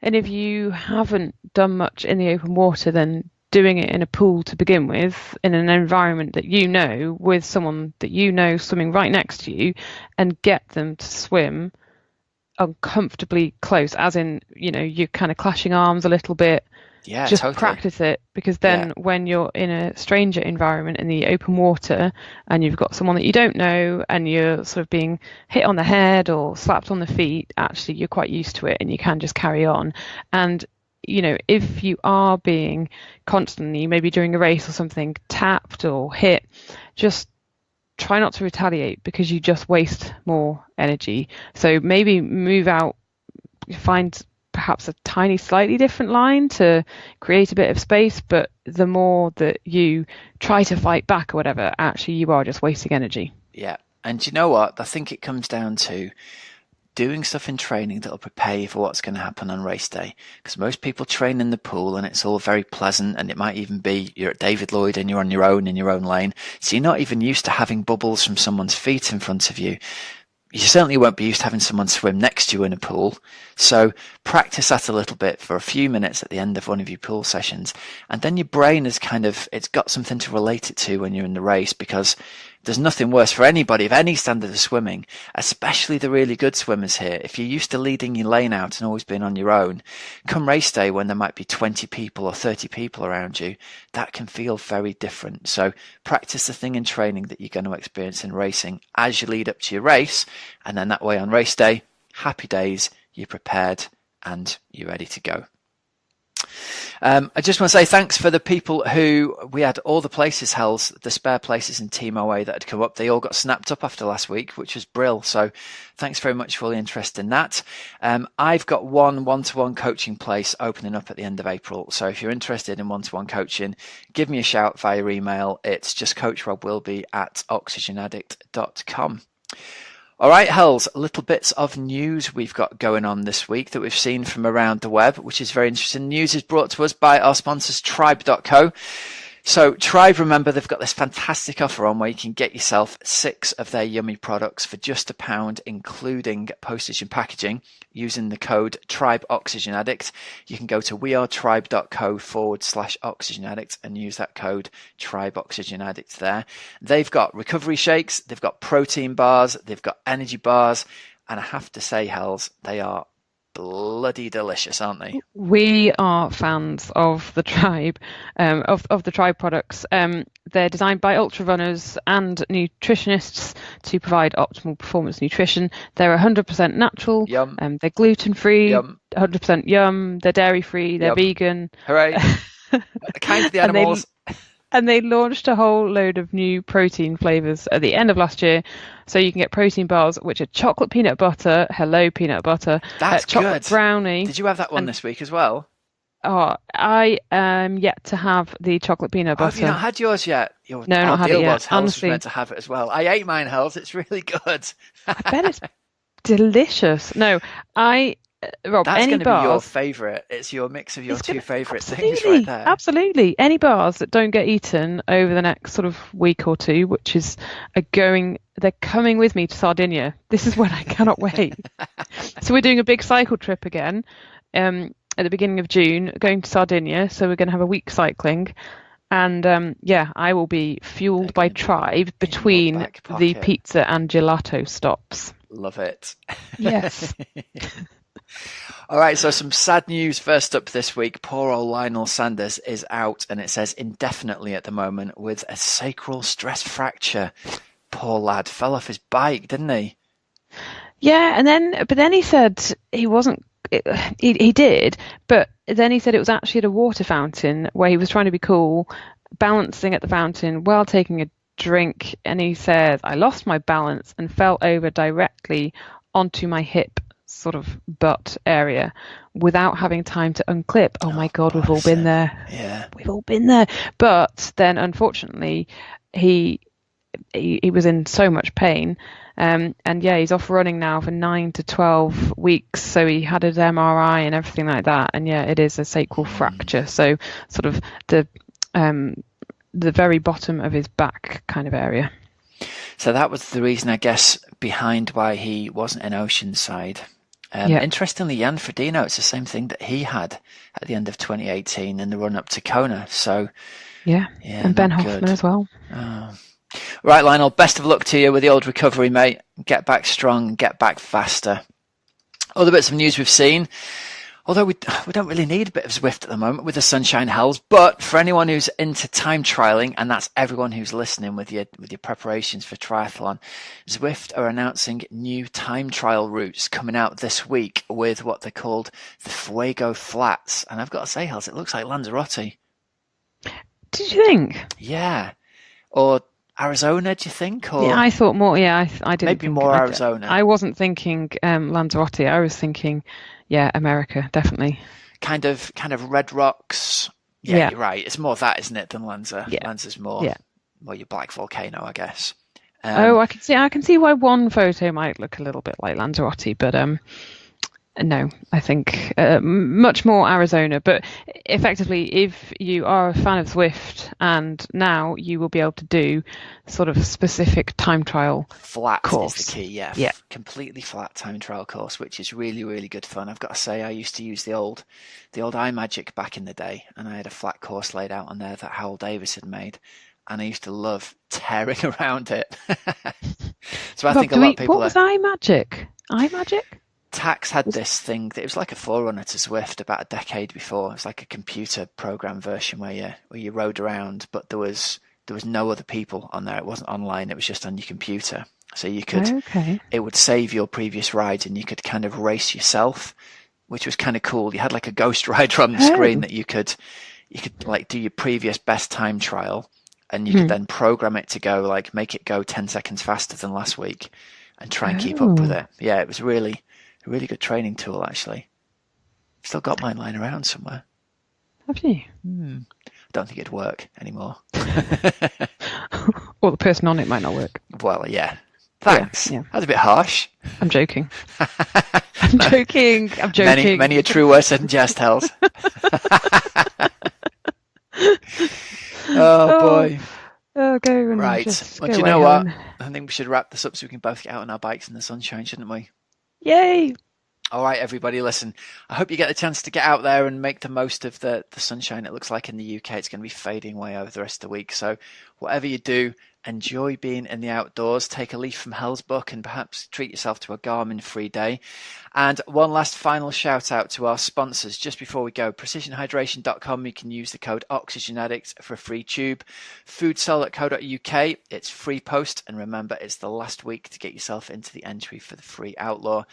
if you haven't done much in the open water, then doing it in a pool to begin with, in an environment that you know, with someone that you know swimming right next to you, and get them to swim uncomfortably close, as in, you're kind of clashing arms a little bit. Yeah, just totally. Practice it, because then when you're in a stranger environment in the open water and you've got someone that you don't know and you're sort of being hit on the head or slapped on the feet, actually you're quite used to it and you can just carry on. And if you are being constantly, maybe during a race or something, tapped or hit, just try not to retaliate, because you just waste more energy. So maybe move out, find perhaps a tiny, slightly different line to create a bit of space. But the more that you try to fight back or whatever, actually you are just wasting energy. Yeah. And you know what? I think it comes down to doing stuff in training that'll prepare you for what's going to happen on race day. Because most people train in the pool and it's all very pleasant, and it might even be you're at David Lloyd and you're on your own in your own lane. So you're not even used to having bubbles from someone's feet in front of you. You certainly won't be used to having someone swim next to you in a pool. So practice that a little bit for a few minutes at the end of one of your pool sessions. And then your brain is it's got something to relate it to when you're in the race, because there's nothing worse for anybody of any standard of swimming, especially the really good swimmers here. If you're used to leading your lane out and always being on your own, come race day when there might be 20 people or 30 people around you, that can feel very different. So practice the thing in training that you're going to experience in racing as you lead up to your race. And then that way on race day, happy days, you're prepared and you're ready to go. I just want to say thanks for the people who we had all the places, Hells, the spare places in Team OA that had come up. They all got snapped up after last week, which was brill. So thanks very much for all the interest in that. I've got one-to-one coaching place opening up at the end of April. So if you're interested in one-to-one coaching, give me a shout via email. It's just coachrobwilby@oxygenaddict.com. All right, Hells, little bits of news we've got going on this week that we've seen from around the web, which is very interesting. News is brought to us by our sponsors, Tribe.co. So Tribe, remember, they've got this fantastic offer on where you can get yourself 6 of their yummy products for just £1, including postage and packaging, using the code TRIBEOxygenAddict. You can go to wearetribe.co/oxygenaddict and use that code TRIBEOxygenAddict there. They've got recovery shakes, they've got protein bars, they've got energy bars, and I have to say, Hells, they are bloody delicious, aren't they? We are fans of the Tribe, of the Tribe products. They're designed by ultra runners and nutritionists to provide optimal performance nutrition. They're 100% natural. Yum. They're gluten free. Yum. 100% yum. They're dairy free. They're vegan. Hooray! Kind to the animals. And they launched a whole load of new protein flavors at the end of last year. So you can get protein bars, which are chocolate peanut butter. Hello, peanut butter. That's chocolate good. Brownie. Did you have that one this week as well? Oh, I am yet to have the chocolate peanut butter. Have you not had yours yet? No, not had it yet. Hells Honestly, was meant to have it as well. I ate mine, Hells. It's really good. I bet it's delicious. No, Rob, that's any going to bars, be your favourite. It's your mix of your two favourite things absolutely, right there. Absolutely. Any bars that don't get eaten over the next sort of week or two, which is they're coming with me to Sardinia. This is when I cannot wait. So we're doing a big cycle trip again at the beginning of June, going to Sardinia. So we're going to have a week cycling. And I will be fueled by Tribe between the pizza and gelato stops. Love it. Yes. All right, so some sad news first up this week. Poor old Lionel Sanders is out, and it says indefinitely at the moment, with a sacral stress fracture. Poor lad, fell off his bike, didn't he? Yeah, but then he said he wasn't. He did, but then he said it was actually at a water fountain where he was trying to be cool, balancing at the fountain while taking a drink, and he said, I lost my balance and fell over directly onto my hip, sort of butt area, without having time to unclip. Oh my God, we've all been there. Yeah, we've all been there. But then, unfortunately, he was in so much pain, and he's off running now for 9 to 12 weeks. So he had his MRI and everything like that, and it is a sacral fracture. So sort of the very bottom of his back kind of area. So that was the reason, I guess, behind why he wasn't in Oceanside. Interestingly, Jan Frodeno, it's the same thing that he had at the end of 2018 in the run up to Kona. So and Ben Hoffman as well. Oh. Right, Lionel, best of luck to you with the old recovery, mate. Get back strong, get back faster. Other bits of news we've seen, although we don't really need a bit of Zwift at the moment with the Sunshine Hells, but for anyone who's into time trialing, and that's everyone who's listening with your preparations for triathlon, Zwift are announcing new time trial routes coming out this week with what they're called the Fuego Flats. And I've got to say, Hells, it looks like Lanzarote. Did you think? Yeah. Or Arizona, do you think? Or yeah, I thought more. Yeah, I didn't. Maybe more Arizona. I wasn't thinking Lanzarote. I was thinking, America, definitely. Kind of Red Rocks. Yeah, you're right. It's more that, isn't it, than Lanza? Yeah. Lanza's more your black volcano, I guess. I can see why one photo might look a little bit like Lanzarote, but no, I think much more Arizona. But effectively, if you are a fan of Zwift, and now you will be able to do sort of specific time trial flat course. Is the key, yeah. Completely flat time trial course, which is really, really good fun. I've got to say, I used to use the old iMagic back in the day, and I had a flat course laid out on there that Howell Davis had made, and I used to love tearing around it. So I think a lot of people. What was iMagic? iMagic? Tax had this thing that it was like a forerunner to Zwift about a decade before. It was like a computer program version where you rode around, but there was no other people on there. It wasn't online. It was just on your computer. So you could, it would save your previous rides, and you could kind of race yourself, which was kind of cool. You had like a ghost rider on the screen that you could like do your previous best time trial, and you could then program it to go like make it go 10 seconds faster than last week, and try and keep up with it. Yeah, it was really a really good training tool, actually. Still got mine lying around somewhere. Have you? Don't think it'd work anymore. Or the person on it might not work. Well, yeah. Thanks. Yeah. That was a bit harsh. I'm joking. I'm joking. Many a true word said in jest, Hells. Oh boy. Oh, go and right. Just Well, go do you away, know what? Helen. I think we should wrap this up so we can both get out on our bikes in the sunshine, shouldn't we? Yay! All right, everybody, listen. I hope you get the chance to get out there and make the most of the sunshine. It looks like in the UK it's going to be fading away over the rest of the week. So whatever you do, enjoy being in the outdoors. Take a leaf from Hell's book and perhaps treat yourself to a Garmin-free day. And one last final shout out to our sponsors just before we go. PrecisionHydration.com, you can use the code OxygenAddicts for a free tube. Foodsell.co.uk, it's free post. And remember, it's the last week to get yourself into the entry for the free Outlaw.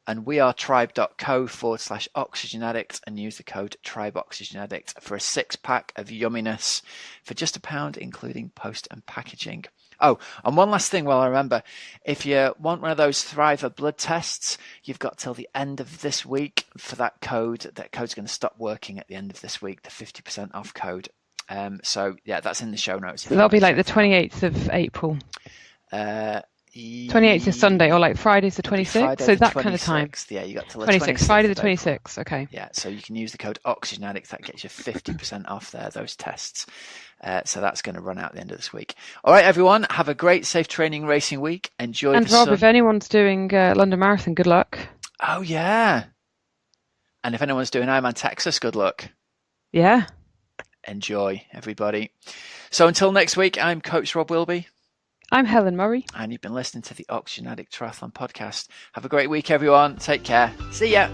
And wearetribe.co/oxygenaddict and use the code TRIBEOxygenAddict for a 6-pack of yumminess for just £1, including post and packaging. Oh, and one last thing while I remember, if you want one of those Thriver blood tests, you've got till the end of this week for that code. That code's going to stop working at the end of this week, the 50% off code. So, yeah, that's in the show notes. So that'll be like the 28th of April. 28th is Sunday, or like Friday's the 26th, so that kind of time. Yeah, you got till the 26th, Friday the 26th, okay. Yeah, so you can use the code OxygenAddicts, that gets you 50% off there, those tests. So that's going to run out at the end of this week. All right, everyone, have a great, safe training racing week. Enjoy and the Rob, sun. if anyone's doing London Marathon, good luck. Oh, yeah. And if anyone's doing Ironman Texas, good luck. Yeah. Enjoy, everybody. So until next week, I'm Coach Rob Wilby. I'm Helen Murray. And you've been listening to the Oxygen Addict Triathlon Podcast. Have a great week, everyone. Take care. See ya.